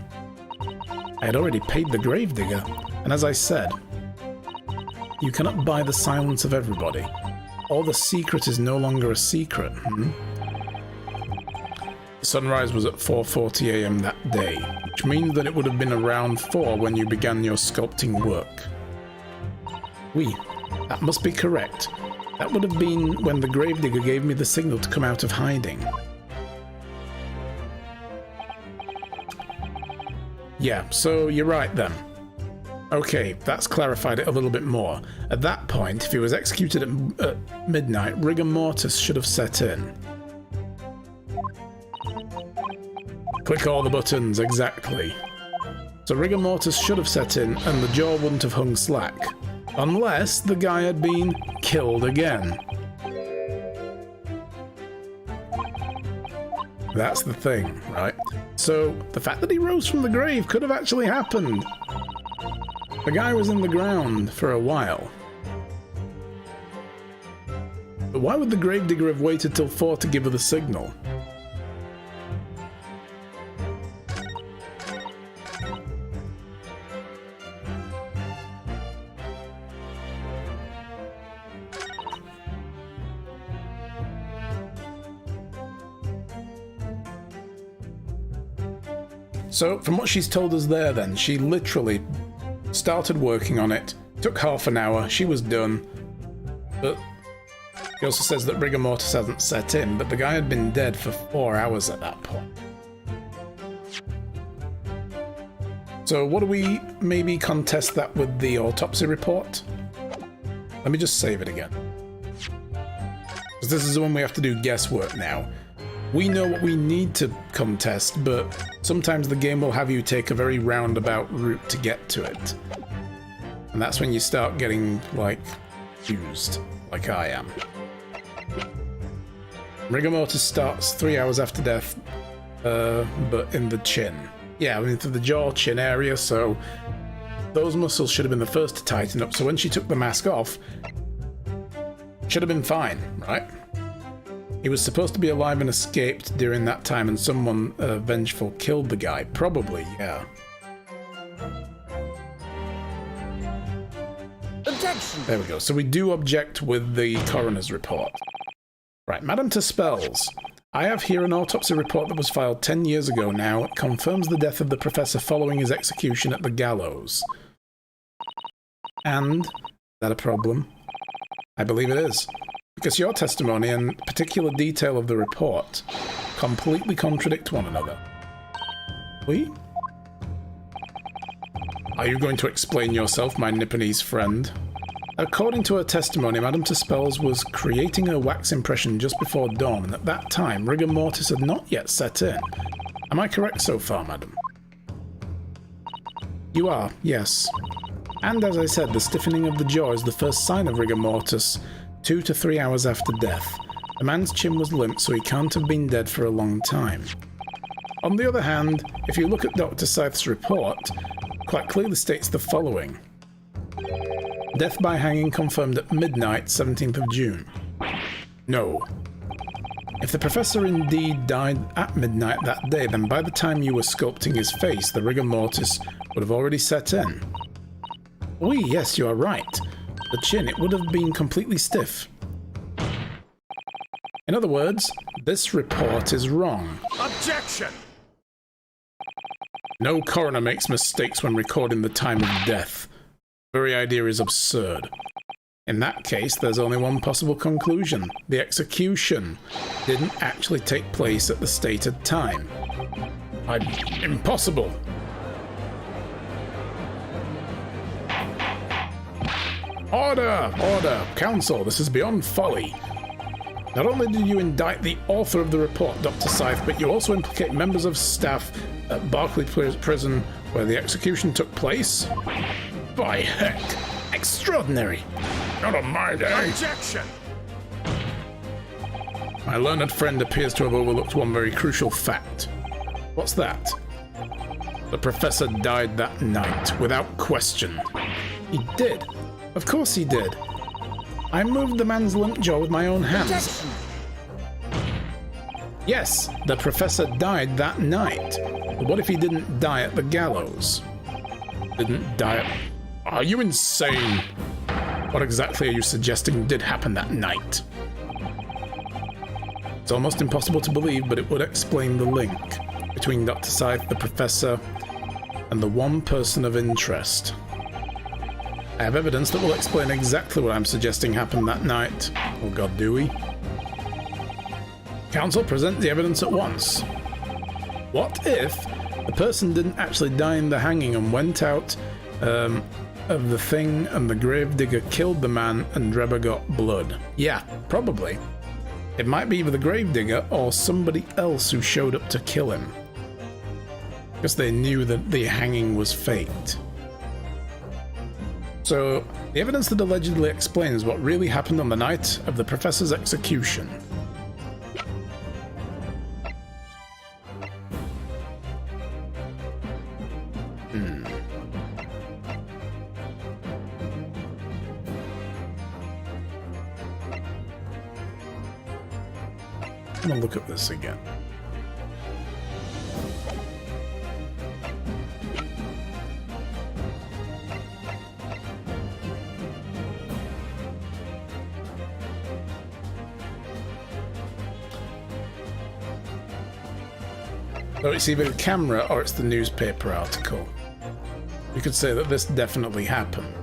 I had already paid the gravedigger, and as I said, you cannot buy the silence of everybody. Or the secret is no longer a secret, The sunrise was at 4:40 AM that day, which means that it would have been around 4 when you began your sculpting work. That must be correct. That would have been when the gravedigger gave me the signal to come out of hiding. Yeah, so you're right then. Okay, that's clarified it a little bit more. At that point, if he was executed at midnight, rigor mortis should have set in. Click all the buttons, exactly. So rigor mortis should have set in and the jaw wouldn't have hung slack. Unless the guy had been killed again. That's the thing, right? So the fact that he rose from the grave could have actually happened. The guy was in the ground for a while. But why would the gravedigger have waited till 4 to give her the signal? So, from what she's told us there then, she literally started working on it, took half an hour, she was done, but she also says that rigor mortis hasn't set in, but the guy had been dead for 4 hours at that point. So what do we maybe contest that with the autopsy report? Let me just save it again. Because this is the one we have to do guesswork now. We know what we need to contest, but sometimes the game will have you take a very roundabout route to get to it. And that's when you start getting, like, confused, like I am. Rigor mortis starts 3 hours after death, but in the chin. Yeah, I mean, through the jaw, chin area, so those muscles should have been the first to tighten up, so when she took the mask off, should have been fine, right? He was supposed to be alive and escaped during that time, and someone vengeful killed the guy. Probably, yeah. Objection! There we go. So we do object with the coroner's report. Right, Madame Tuspels. I have here an autopsy report that was filed 10 years ago now. It confirms the death of the professor following his execution at the gallows. And, is that a problem? I believe it is. Because your testimony and particular detail of the report completely contradict one another. We? Are you going to explain yourself, my Nipponese friend? According to her testimony, Madame Tuspels was creating her wax impression just before dawn, and at that time, rigor mortis had not yet set in. Am I correct so far, madam? You are, yes. And as I said, the stiffening of the jaw is the first sign of rigor mortis, 2 to 3 hours after death. The man's chin was limp, so he can't have been dead for a long time. On the other hand, if you look at Dr. Scythe's report, it quite clearly states the following. Death by hanging confirmed at midnight, 17th of June. No. If the professor indeed died at midnight that day, then by the time you were sculpting his face, the rigor mortis would have already set in. Oui, yes, you are right. The chin, it would have been completely stiff. In other words, this report is wrong. Objection! No coroner makes mistakes when recording the time of death. The very idea is absurd. In that case, there's only one possible conclusion. The execution didn't actually take place at the stated time. Impossible! Order! Order! Counsel, this is beyond folly. Not only did you indict the author of the report, Dr. Scythe, but you also implicate members of staff at Barclay Prison where the execution took place? By heck! Extraordinary! Not on my day! Objection! My learned friend appears to have overlooked one very crucial fact. What's that? The professor died that night, without question. He did. Of course he did. I moved the man's limp jaw with my own hands. Objection! Yes, the professor died that night. But what if he didn't die at the gallows? Didn't die at... Are you insane? What exactly are you suggesting did happen that night? It's almost impossible to believe, but it would explain the link between Dr. Scythe, the professor, and the one person of interest. I have evidence that will explain exactly what I'm suggesting happened that night. Oh god, do we? Counsel, present the evidence at once. What if the person didn't actually die in the hanging and went out of the thing and the gravedigger killed the man and Drebber got blood? Yeah, probably. It might be either the gravedigger or somebody else who showed up to kill him. Because they knew that the hanging was faked. So, the evidence that allegedly explains what really happened on the night of the professor's execution. I'm gonna look at this again. So it's either the camera or it's the newspaper article. You could say that this definitely happened.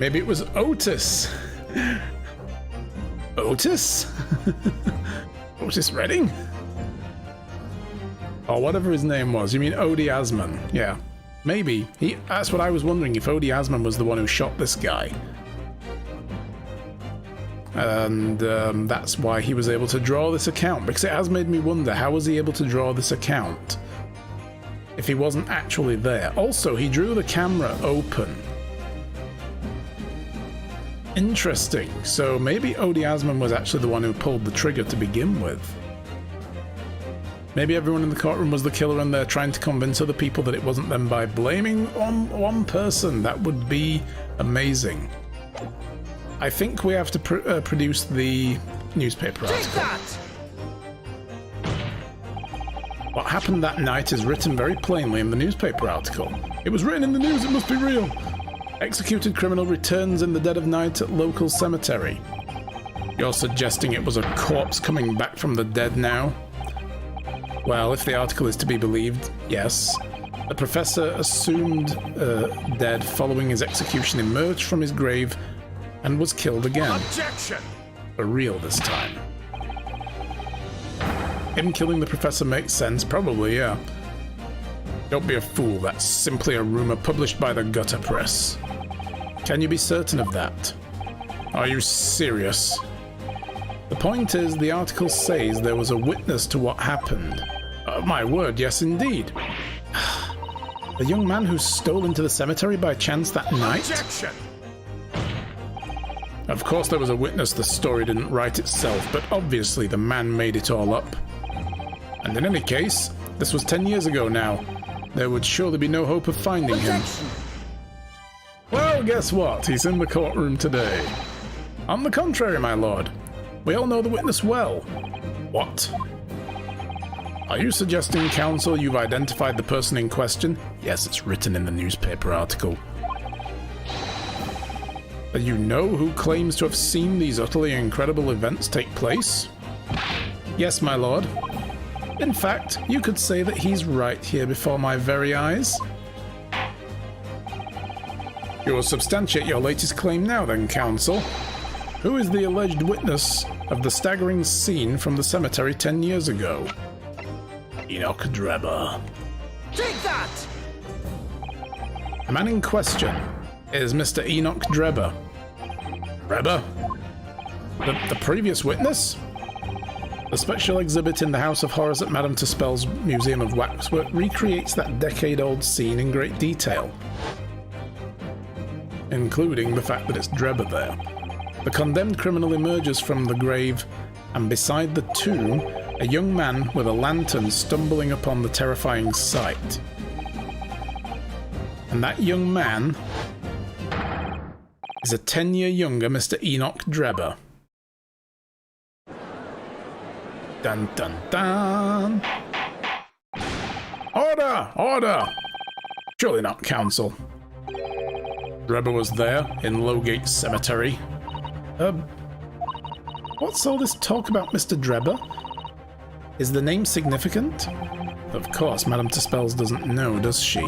Maybe it was Otis. Otis? Otis Redding? Or whatever his name was. You mean Odie Asman? Yeah. Maybe. That's what I was wondering, if Odie Asman was the one who shot this guy. And that's why he was able to draw this account. Because it has made me wonder, how was he able to draw this account if he wasn't actually there? Also, he drew the camera open. Interesting. So maybe Odie Asman was actually the one who pulled the trigger to begin with. Maybe everyone in the courtroom was the killer and they're trying to convince other people that it wasn't them by blaming one person. That would be amazing. I think we have to produce the newspaper article. Take that! What happened that night is written very plainly in the newspaper article. It was written in the news, it must be real. Executed criminal returns in the dead of night at local cemetery. You're suggesting it was a corpse coming back from the dead now? Well, if the article is to be believed, yes. The professor, assumed dead following his execution, emerged from his grave and was killed again. Objection! For real this time. Him killing the professor makes sense, probably, yeah. Don't be a fool, that's simply a rumor published by the gutter press. Can you be certain of that? Are you serious? The point is, the article says there was a witness to what happened. My word, yes indeed. The young man who stole into the cemetery by chance that night? Objection! Of course there was a witness, the story didn't write itself, but obviously the man made it all up. And in any case, this was 10 years ago now. There would surely be no hope of finding him. Well, guess what? He's in the courtroom today. On the contrary, my lord. We all know the witness well. What? Are you suggesting, counsel, you've identified the person in question? Yes, it's written in the newspaper article. That you know who claims to have seen these utterly incredible events take place? Yes, my lord. In fact, you could say that he's right here before my very eyes. You will substantiate your latest claim now then, counsel. Who is the alleged witness of the staggering scene from the cemetery 10 years ago? Enoch Drebber. Take that! The man in question is Mr. Enoch Drebber. Drebber? The previous witness? The special exhibit in the House of Horrors at Madame Tuspel's Museum of Waxwork recreates that decade-old scene in great detail, including the fact that it's Drebber there. The condemned criminal emerges from the grave, and beside the tomb, a young man with a lantern stumbling upon the terrifying sight. And that young man is a 10-year younger Mr. Enoch Drebber. Dun dun dun! Order! Order! Surely not, Council. Drebber was there, in Lowgate Cemetery. What's all this talk about Mr. Drebber? Is the name significant? Of course, Madame Tuspels doesn't know, does she?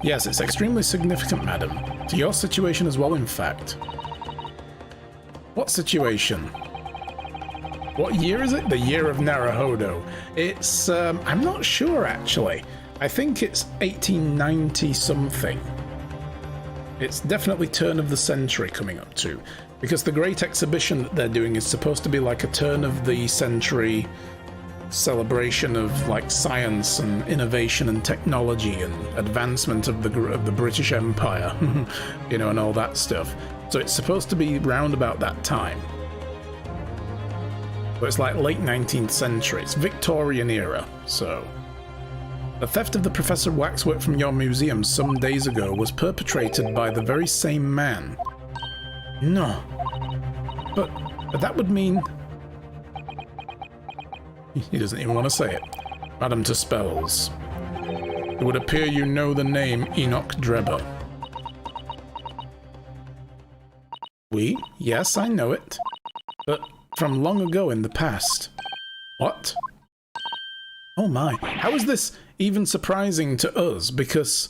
Yes, it's extremely significant, madam. To your situation as well, in fact. What situation? What year is it? The year of Naruhodo. It's, I'm not sure, actually. I think it's 1890 something. It's definitely turn of the century coming up to, because the great exhibition that they're doing is supposed to be like a turn of the century celebration of like science and innovation and technology and advancement of the British Empire, you know, and all that stuff. So it's supposed to be round about that time. But it's like late 19th century. It's Victorian era, so. The theft of the Professor Waxwork from your museum some days ago was perpetrated by the very same man. No. But that would mean... He doesn't even want to say it. Madame Tuspels. It would appear you know the name Enoch Drebber. Oui, yes, I know it. But from long ago in the past. What? Oh my, how is this even surprising to us? Because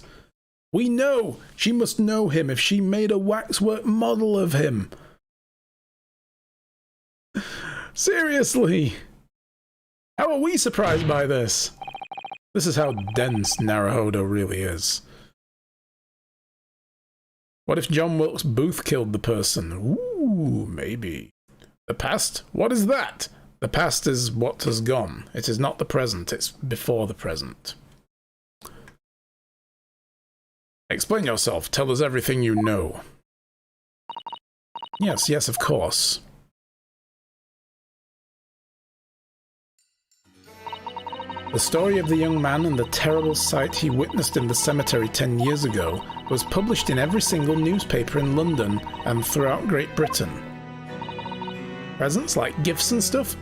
we know she must know him if she made a waxwork model of him. Seriously? How are we surprised by this? This is how dense Naruhodo really is. What if John Wilkes Booth killed the person? Ooh, maybe. The past? What is that? The past is what has gone. It is not the present, it's before the present. Explain yourself. Tell us everything you know. Yes, yes, of course. The story of the young man and the terrible sight he witnessed in the cemetery 10 years ago was published in every single newspaper in London and throughout Great Britain. Presents like gifts and stuff?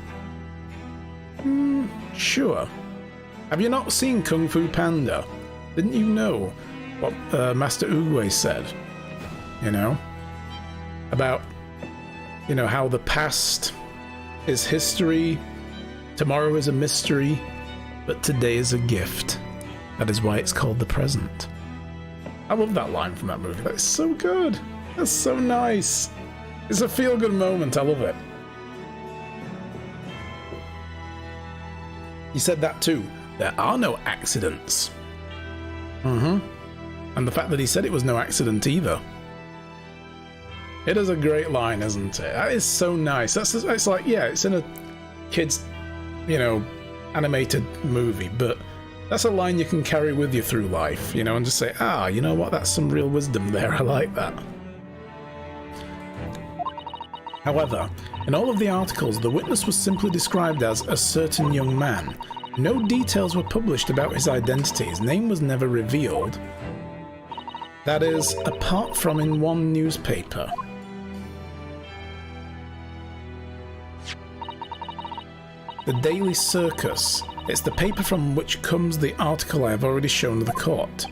Sure. Have you not seen Kung Fu Panda? Didn't you know what Master Oogway said? You know? About, you know, how the past is history, tomorrow is a mystery, but today is a gift. That is why it's called the present. I love that line from that movie. That's so good. That's so nice. It's a feel-good moment. I love it. He said that too. There are no accidents. And the fact that he said it was no accident either. It is a great line, isn't it? That is so nice. It's like, yeah, it's in a kid's, you know, animated movie, but that's a line you can carry with you through life, you know, and just say, ah, you know what, that's some real wisdom there, I like that. However, in all of the articles, the witness was simply described as a certain young man. No details were published about his identity, his name was never revealed. That is, apart from in one newspaper. The Daily Circus. It's the paper from which comes the article I have already shown to the court.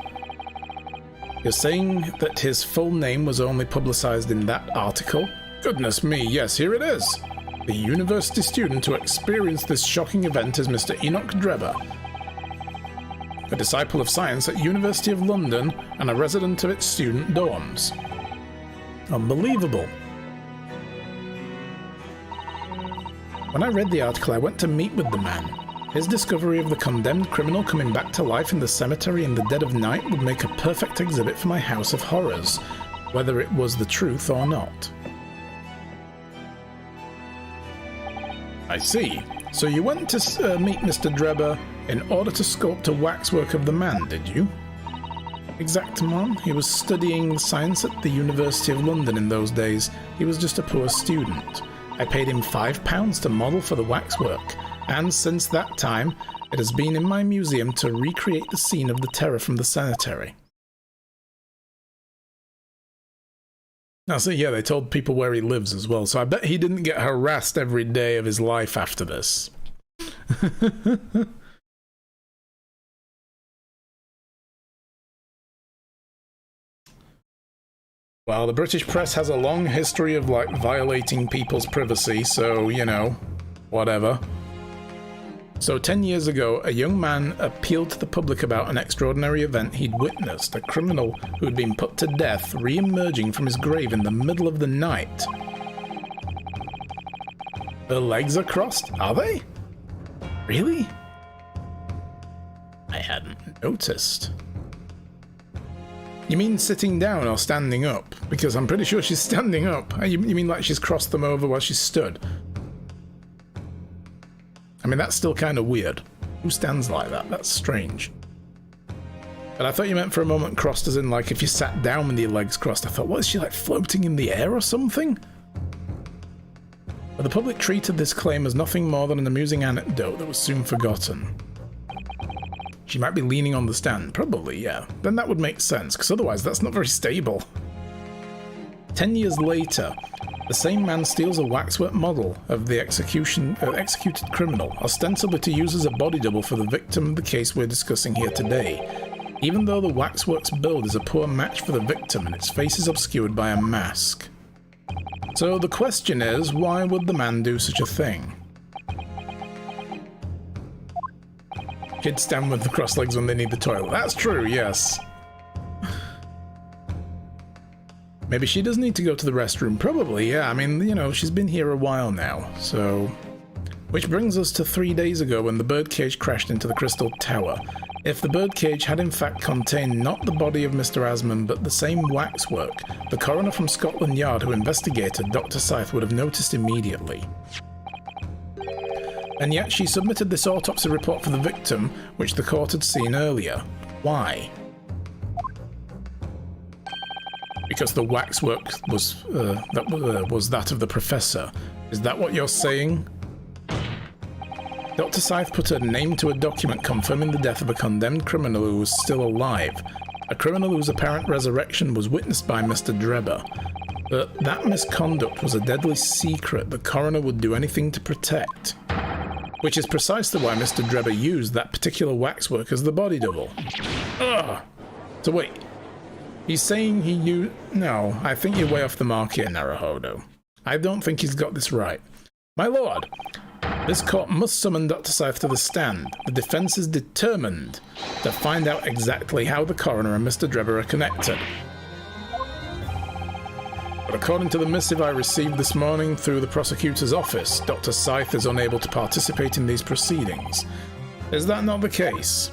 You're saying that his full name was only publicised in that article? Goodness me, yes, here it is. The university student who experienced this shocking event is Mr. Enoch Drebber, a disciple of science at University of London and a resident of its student dorms. Unbelievable. When I read the article, I went to meet with the man. His discovery of the condemned criminal coming back to life in the cemetery in the dead of night would make a perfect exhibit for my House of Horrors, whether it was the truth or not. I see. So you went to meet Mr. Drebber in order to sculpt a waxwork of the man, did you? Exactement. He was studying science at the University of London in those days. He was just a poor student. I paid him £5 to model for the waxwork, and since that time, it has been in my museum to recreate the scene of the terror from the cemetery. Now, so yeah, they told people where he lives as well, so I bet he didn't get harassed every day of his life after this. Well, the British press has a long history of, like, violating people's privacy, so, you know, whatever. So 10 years ago, a young man appealed to the public about an extraordinary event he'd witnessed, a criminal who had been put to death re-emerging from his grave in the middle of the night. The legs are crossed, are they? Really? I hadn't noticed. You mean sitting down or standing up? Because I'm pretty sure she's standing up. You mean like she's crossed them over while she's stood? I mean, that's still kind of weird. Who stands like that? That's strange. But I thought you meant for a moment crossed as in like if you sat down with your legs crossed. I thought, what, is she like floating in the air or something? But the public treated this claim as nothing more than an amusing anecdote that was soon forgotten. She might be leaning on the stand. Probably, yeah. Then that would make sense, because otherwise that's not very stable. 10 years later, the same man steals a waxwork model of the executed criminal, ostensibly to use as a body double for the victim of the case we're discussing here today, even though the waxwork's build is a poor match for the victim and its face is obscured by a mask. So the question is, why would the man do such a thing? Kids stand with the crossed legs when they need the toilet. That's true, yes. Maybe she does need to go to the restroom. Probably, yeah. I mean, you know, she's been here a while now, so... Which brings us to 3 days ago when the birdcage crashed into the Crystal Tower. If the birdcage had in fact contained not the body of Mr. Asmund, but the same waxwork, the coroner from Scotland Yard who investigated Dr. Scythe would have noticed immediately. And yet she submitted this autopsy report for the victim, which the court had seen earlier. Why? Because the waxwork was that of the professor. Is that what you're saying? Dr. Scythe put her name to a document confirming the death of a condemned criminal who was still alive. A criminal whose apparent resurrection was witnessed by Mr. Drebber. But that misconduct was a deadly secret the coroner would do anything to protect. Which is precisely why Mr. Drebber used that particular waxwork as the body double. Ugh! So wait, he's saying he used... No, I think you're way off the mark here, Naruhodo. I don't think he's got this right. My lord, this court must summon Dr. Scythe to the stand. The defense is determined to find out exactly how the coroner and Mr. Drebber are connected. But according to the missive I received this morning through the prosecutor's office, Dr. Scythe is unable to participate in these proceedings. Is that not the case?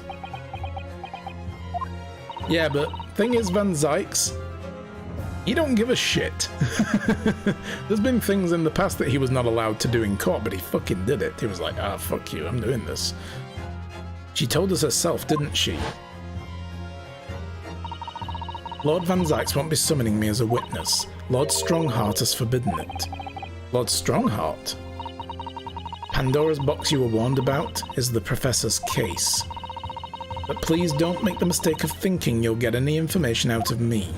Yeah, but thing is, Van Zykes, he don't give a shit. There's been things in the past that he was not allowed to do in court, but he fucking did it. He was like, ah, fuck you, I'm doing this. She told us herself, didn't she? Lord Van Zykes won't be summoning me as a witness. Lord Strongheart has forbidden it. Lord Strongheart? Pandora's box you were warned about is the Professor's case. But please don't make the mistake of thinking you'll get any information out of me.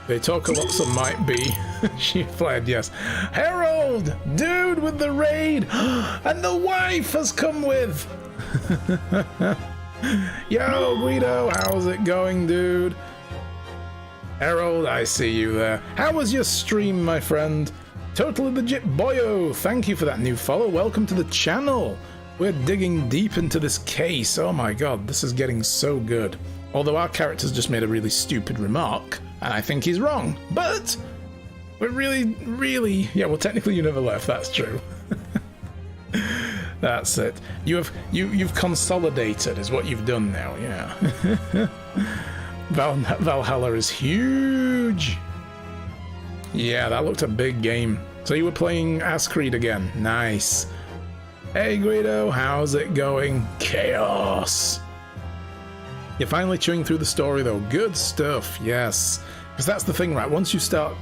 They talk a lot, so might be. She fled, yes. Harold! Dude with the raid! And the wife has come with! Yo, Guido, how's it going, dude? Harold, I see you there. How was your stream, my friend? Totally legit boyo! Thank you for that new follow. Welcome to the channel. We're digging deep into this case. Oh my god, this is getting so good. Although our character's just made a really stupid remark, and I think he's wrong. But But really, yeah, well, technically you never left, that's true. That's it. You've consolidated is what you've done now, yeah. Valhalla is huge. Yeah, that looked a big game. So you were playing as Creed again. Nice. Hey Guido, how's it going? Chaos. You're finally chewing through the story though. Good stuff, yes. Because that's the thing, right? Once you start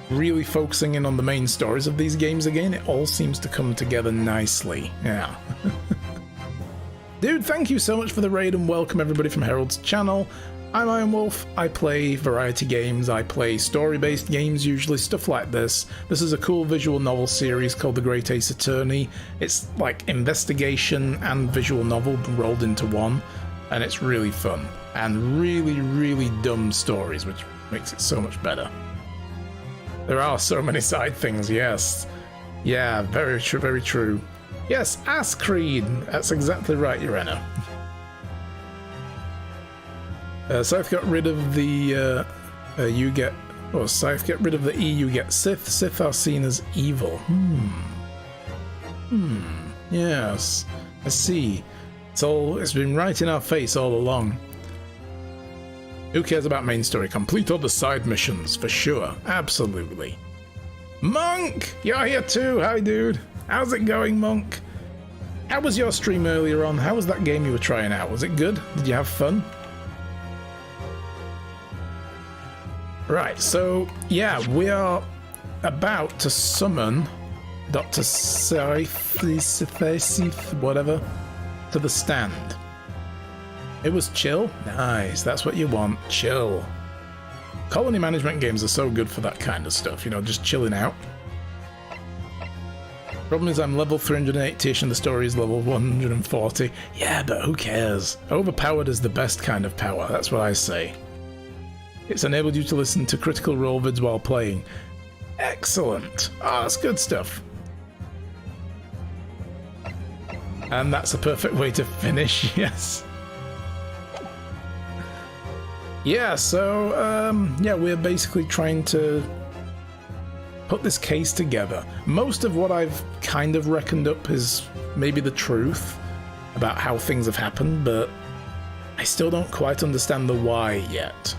really focusing in on the main stories of these games again, it all seems to come together nicely. Yeah. Dude, thank you so much for the raid and welcome everybody from Herald's channel. I'm Iron Wolf. I play variety games. I play story-based games, usually stuff like this. This is a cool visual novel series called The Great Ace Attorney. It's like investigation and visual novel rolled into one, and it's really fun. And really dumb stories, which makes it so much better. There are so many side things, yes. Yeah, very true, very true. Yes, Ass Creed. That's exactly right, Urena. Scythe got rid of the Scythe get rid of the E, you get Sith. Sith are seen as evil. Yes, I see. It's been right in our face all along. Who cares about main story? Complete all the side missions, for sure. Absolutely. Monk! You're here too! Hi, dude. How's it going, Monk? How was your stream earlier on? How was that game you were trying out? Was it good? Did you have fun? Right, so, yeah, we are about to summon Dr. Scythe, whatever, to the stand. It was chill? Nice, that's what you want, chill. Colony management games are so good for that kind of stuff, you know, just chilling out. Problem is I'm level 380ish and the story is level 140. Yeah, but who cares? Overpowered is the best kind of power, that's what I say. It's enabled you to listen to Critical Role vids while playing. Excellent! Oh, that's good stuff. And that's a perfect way to finish, yes. Yeah, so, yeah, we're basically trying to put this case together. Most of what I've kind of reckoned up is maybe the truth about how things have happened, but I still don't quite understand the why yet.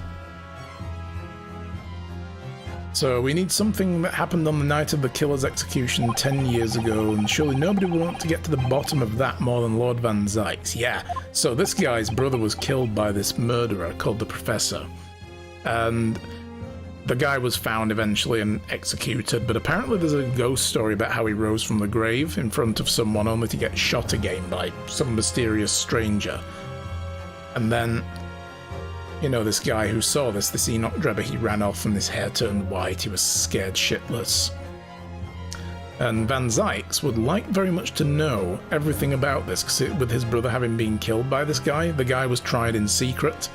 So we need something that happened on the night of the killer's execution 10 years ago, and surely nobody will want to get to the bottom of that more than Lord Van Zykes. Yeah, so this guy's brother was killed by this murderer called the Professor. And the guy was found eventually and executed, but apparently there's a ghost story about how he rose from the grave in front of someone only to get shot again by some mysterious stranger. And then, you know, this guy who saw this Enoch Drebber, he ran off and his hair turned white, he was scared shitless. And Van Zykes would like very much to know everything about this, because with his brother having been killed by this guy, the guy was tried in secret,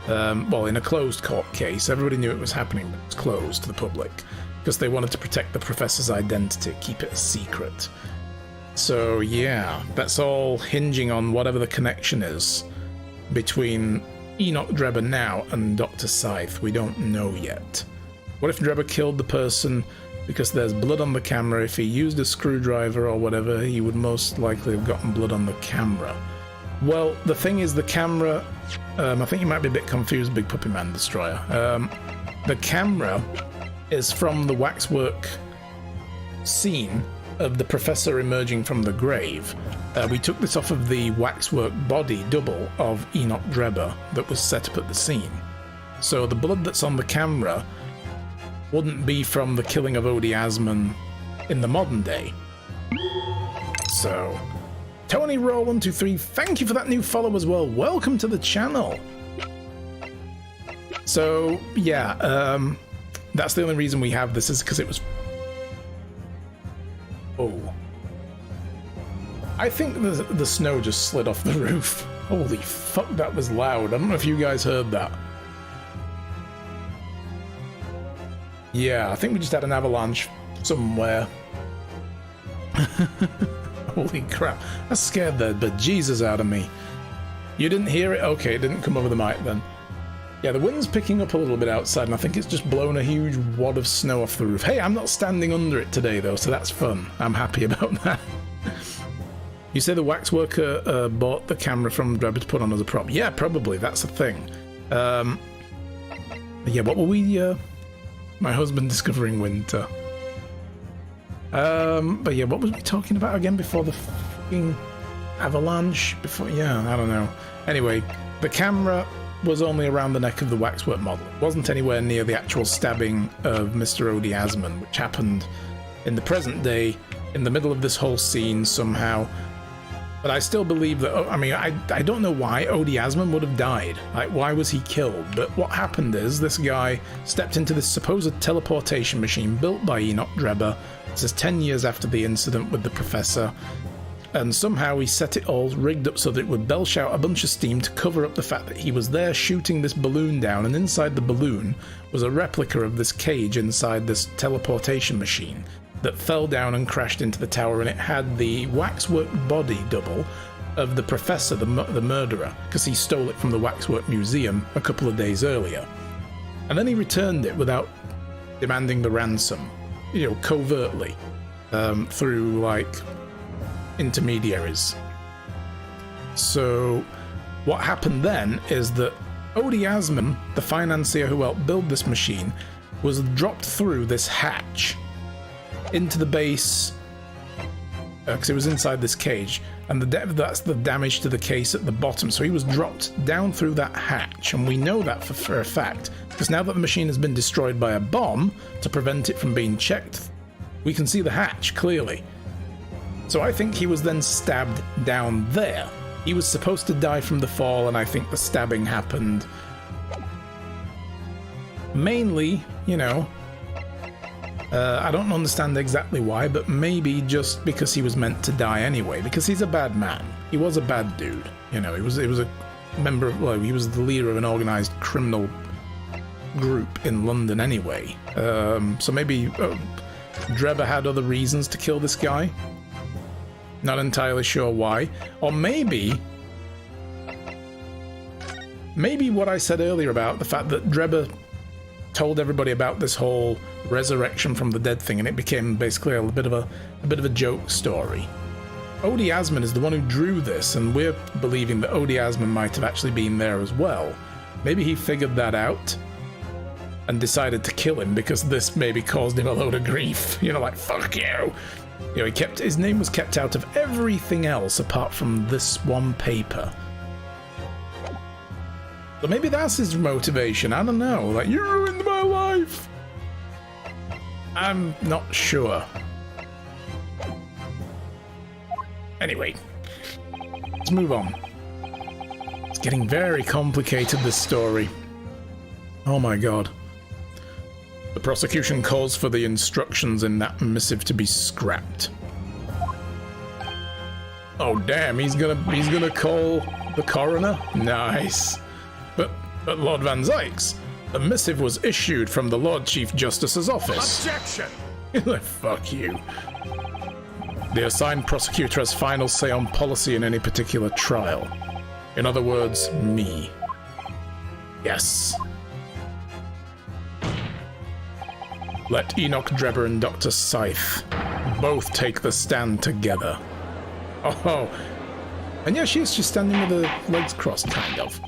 well, in a closed court case. Everybody knew it was happening, but it was closed to the public, because they wanted to protect the Professor's identity, keep it a secret. So yeah, that's all hinging on whatever the connection is between Enoch Drebber now and Dr. Scythe. We don't know yet. What if Drebber killed the person because there's blood on the camera? If he used a screwdriver or whatever, he would most likely have gotten blood on the camera. Well, the thing is, the camera, I think you might be a bit confused, Big Puppy Man Destroyer. The camera is from the waxwork scene of the Professor emerging from the grave. We took this off of the waxwork body double of Enoch Drebber that was set up at the scene. So the blood that's on the camera wouldn't be from the killing of Odie Asman in the modern day. So, Tony Raw123, thank you for that new follow as well. Welcome to the channel. So, yeah, that's the only reason we have this, is because it was... Oh. I think the snow just slid off the roof. Holy fuck, that was loud. I don't know if you guys heard that. Yeah, I think we just had an avalanche somewhere. Holy crap. That scared the bejesus out of me. You didn't hear it? Okay, it didn't come over the mic then. Yeah, the wind's picking up a little bit outside, and I think it's just blown a huge wad of snow off the roof. Hey, I'm not standing under it today, though, so that's fun. I'm happy about that. You say the waxworker bought the camera from Drebber to put on as a prop. Yeah, probably. That's a thing. Yeah, what were we... my husband discovering winter. But yeah, what was we talking about again before the fucking avalanche? Before... Yeah, I don't know. Anyway, the camera was only around the neck of the waxwork model. It wasn't anywhere near the actual stabbing of Mr. Odie Asman, which happened in the present day, in the middle of this whole scene somehow. But I still believe that, I mean, I don't know why Odie Asman would have died. Like, why was he killed? But what happened is this guy stepped into this supposed teleportation machine built by Enoch Drebber. This is 10 years after the incident with the professor. And somehow he set it all rigged up so that it would belch out a bunch of steam to cover up the fact that he was there shooting this balloon down, and inside the balloon was a replica of this cage inside this teleportation machine that fell down and crashed into the tower, and it had the waxwork body double of the professor, the murderer, because he stole it from the Waxwork Museum a couple of days earlier. And then he returned it without demanding the ransom, you know, covertly, through, like, intermediaries. So what happened then is that Odie Asman, the financier who helped build this machine, was dropped through this hatch into the base, because it was inside this cage, and that's the damage to the case at the bottom. So he was dropped down through that hatch, and we know that for a fact, because now that the machine has been destroyed by a bomb to prevent it from being checked, we can see the hatch clearly. So I think he was then stabbed down there. He was supposed to die from the fall, and I think the stabbing happened mainly, you know, I don't understand exactly why, but maybe just because he was meant to die anyway, because he's a bad man. He was a bad dude, you know. He was a member of, well, he was the leader of an organized criminal group in London anyway. So maybe Drebber had other reasons to kill this guy. Not entirely sure why. Or maybe what I said earlier about the fact that Drebber told everybody about this whole resurrection from the dead thing, and it became basically a bit of a joke story. Odie Asman is the one who drew this, and we're believing that Odie Asman might have actually been there as well. Maybe he figured that out and decided to kill him because this maybe caused him a load of grief. You know, like, fuck you. You know, his name was kept out of everything else apart from this one paper. So maybe that's his motivation. I don't know. Like, you ruined my life. I'm not sure. Anyway, let's move on. It's getting very complicated, this story. Oh my god. The prosecution calls for the instructions in that missive to be scrapped. Oh damn, he's gonna call the coroner? Nice. But Lord Van Zykes, the missive was issued from the Lord Chief Justice's office. Objection! Fuck you. The assigned prosecutor has final say on policy in any particular trial. In other words, me. Yes. Let Enoch Drebber and Dr. Scythe both take the stand together. Oh, and yeah, she's just standing with her legs crossed, kind of.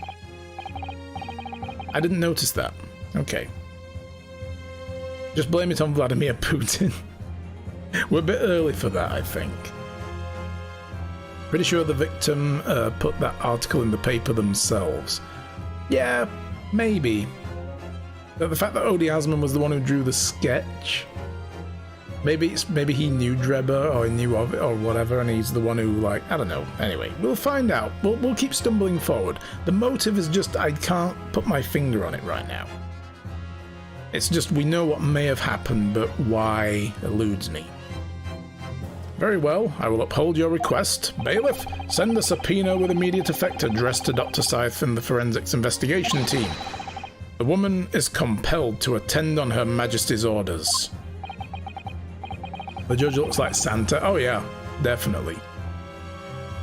I didn't notice that. Okay. Just blame it on Vladimir Putin. We're a bit early for that, I think. Pretty sure the victim put that article in the paper themselves. Yeah, maybe. But the fact that Odie Asman was the one who drew the sketch, maybe he knew Drebber or he knew of it or whatever, and he's the one who, like, I don't know. Anyway, we'll find out. We'll keep stumbling forward. The motive is just I can't put my finger on it right now. It's just we know what may have happened, but why eludes me. Very well, I will uphold your request. Bailiff, send a subpoena with immediate effect addressed to Dr. Scythe and the forensics investigation team. The woman is compelled to attend on Her Majesty's orders. The judge looks like Santa. Oh yeah, definitely.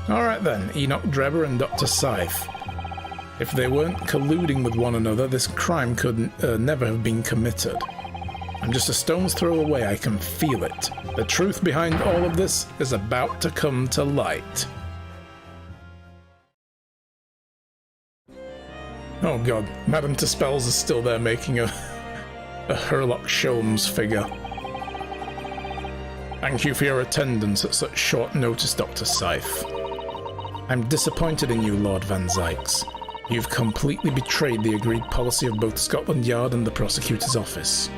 Alright then, Enoch Drebber and Dr. Scythe. If they weren't colluding with one another, this crime could never have been committed. I'm just a stone's throw away, I can feel it. The truth behind all of this is about to come to light. Oh god, Madame Tuspels is still there making a Herlock Sholmes figure. Thank you for your attendance at such short notice, Dr. Scythe. I'm disappointed in you, Lord Van Zykes. You've completely betrayed the agreed policy of both Scotland Yard and the prosecutor's office.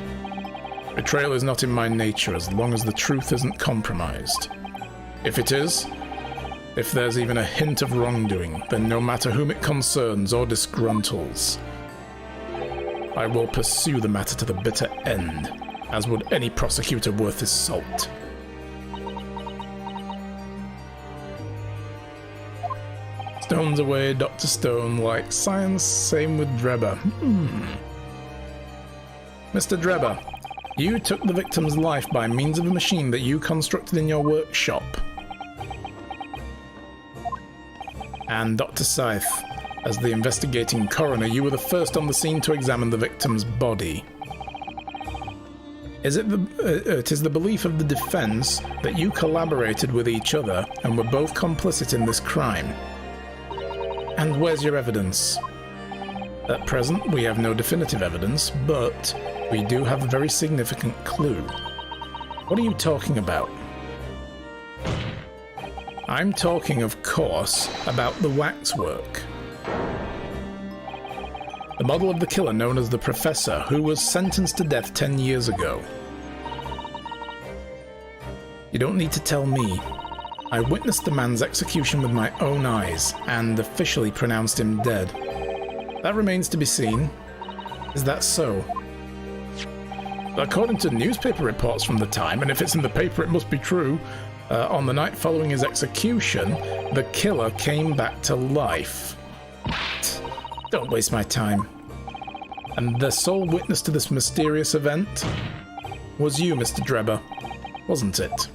Betrayal is not in my nature as long as the truth isn't compromised. If it is, if there's even a hint of wrongdoing, then no matter whom it concerns or disgruntles, I will pursue the matter to the bitter end, as would any prosecutor worth his salt. Stone's away, Dr. Stone, like science, same with Drebber. Mr. Drebber, you took the victim's life by means of a machine that you constructed in your workshop. And Dr. Scythe, as the investigating coroner, you were the first on the scene to examine the victim's body. It is the belief of the defense that you collaborated with each other and were both complicit in this crime. And where's your evidence? At present, we have no definitive evidence, but we do have a very significant clue. What are you talking about? I'm talking, of course, about the waxwork. The model of the killer known as the Professor, who was sentenced to death 10 years ago. You don't need to tell me. I witnessed the man's execution with my own eyes, and officially pronounced him dead. That remains to be seen. Is that so? According to newspaper reports from the time, and if it's in the paper it must be true, on the night following his execution, the killer came back to life. Don't waste my time. And the sole witness to this mysterious event was you, Mr. Drebber, wasn't it?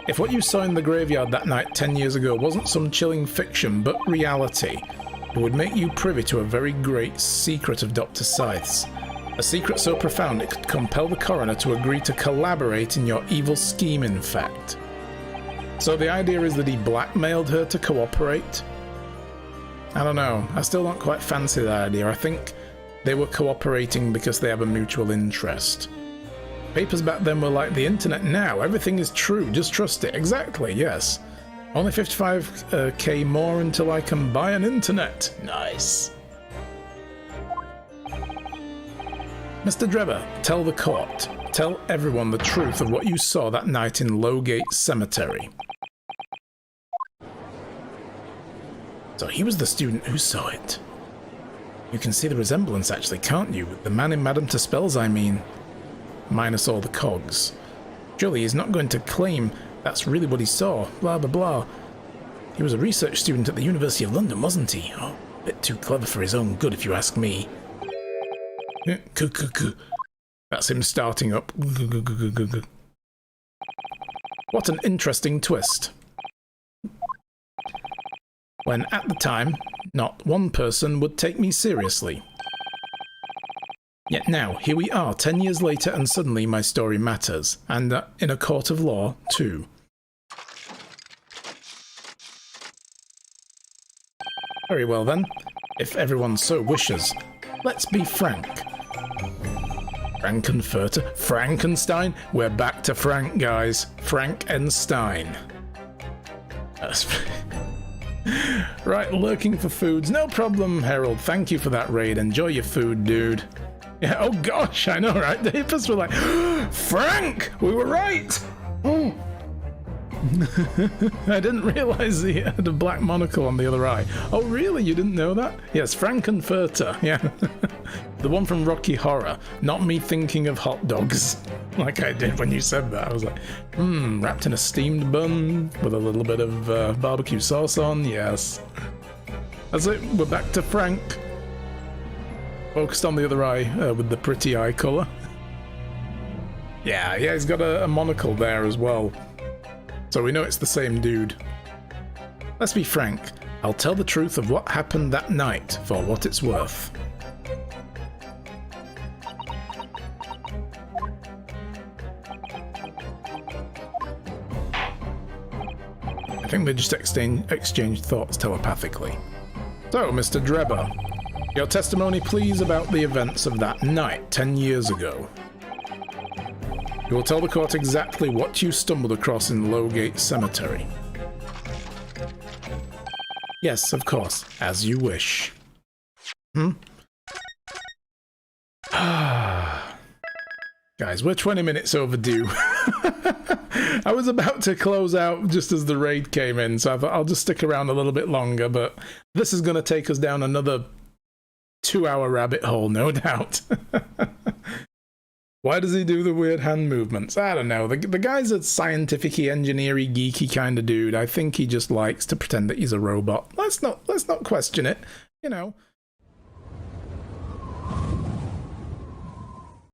If what you saw in the graveyard that night 10 years ago wasn't some chilling fiction, but reality, it would make you privy to a very great secret of Dr. Scythe's. A secret so profound it could compel the coroner to agree to collaborate in your evil scheme, in fact. So the idea is that he blackmailed her to cooperate? I don't know. I still don't quite fancy that idea. I think they were cooperating because they have a mutual interest. Papers back then were like the internet now. Everything is true. Just trust it. Exactly, yes. Only 55k more until I can buy an internet. Nice. Mr. Drebber, tell the court. Tell everyone the truth of what you saw that night in Lowgate Cemetery. So he was the student who saw it. You can see the resemblance actually, can't you? The man in Madame Tuspels, I mean. Minus all the cogs. Surely he's not going to claim that's really what he saw, blah blah blah. He was a research student at the University of London, wasn't he? Oh, a bit too clever for his own good, if you ask me. That's him starting up. What an interesting twist. When at the time, not one person would take me seriously. Yet now, here we are 10 years later, and suddenly my story matters, and in a court of law, too. Very well then, if everyone so wishes, let's be frank. Frankenfurter? Frankenstein? We're back to Frank, guys. Frankenstein. Right, lurking for foods. No problem, Harold. Thank you for that raid. Enjoy your food, dude. Yeah, oh gosh, I know, right? The hippos were like, Frank! We were right! Oh. I didn't realize he had a black monocle on the other eye. Oh really? You didn't know that? Yes, Frankenfurter, yeah. The one from Rocky Horror. Not me thinking of hot dogs, like I did when you said that. I was like, wrapped in a steamed bun with a little bit of barbecue sauce on, yes. That's it, we're back to Frank. Focused on the other eye with the pretty eye colour. Yeah, he's got a monocle there as well. So we know it's the same dude. Let's be frank, I'll tell the truth of what happened that night for what it's worth. I think they just exchanged thoughts telepathically. So, Mr. Drebber, your testimony please about the events of that night 10 years ago. You will tell the court exactly what you stumbled across in Lowgate Cemetery. Yes, of course, as you wish. Guys, we're 20 minutes overdue. I was about to close out just as the raid came in, so I thought I'll just stick around a little bit longer, but this is going to take us down another 2-hour rabbit hole, no doubt. Why does he do the weird hand movements? I don't know. The guy's a scientific-y, engineer-y, geeky kind of dude. I think he just likes to pretend that he's a robot. Let's not question it, you know.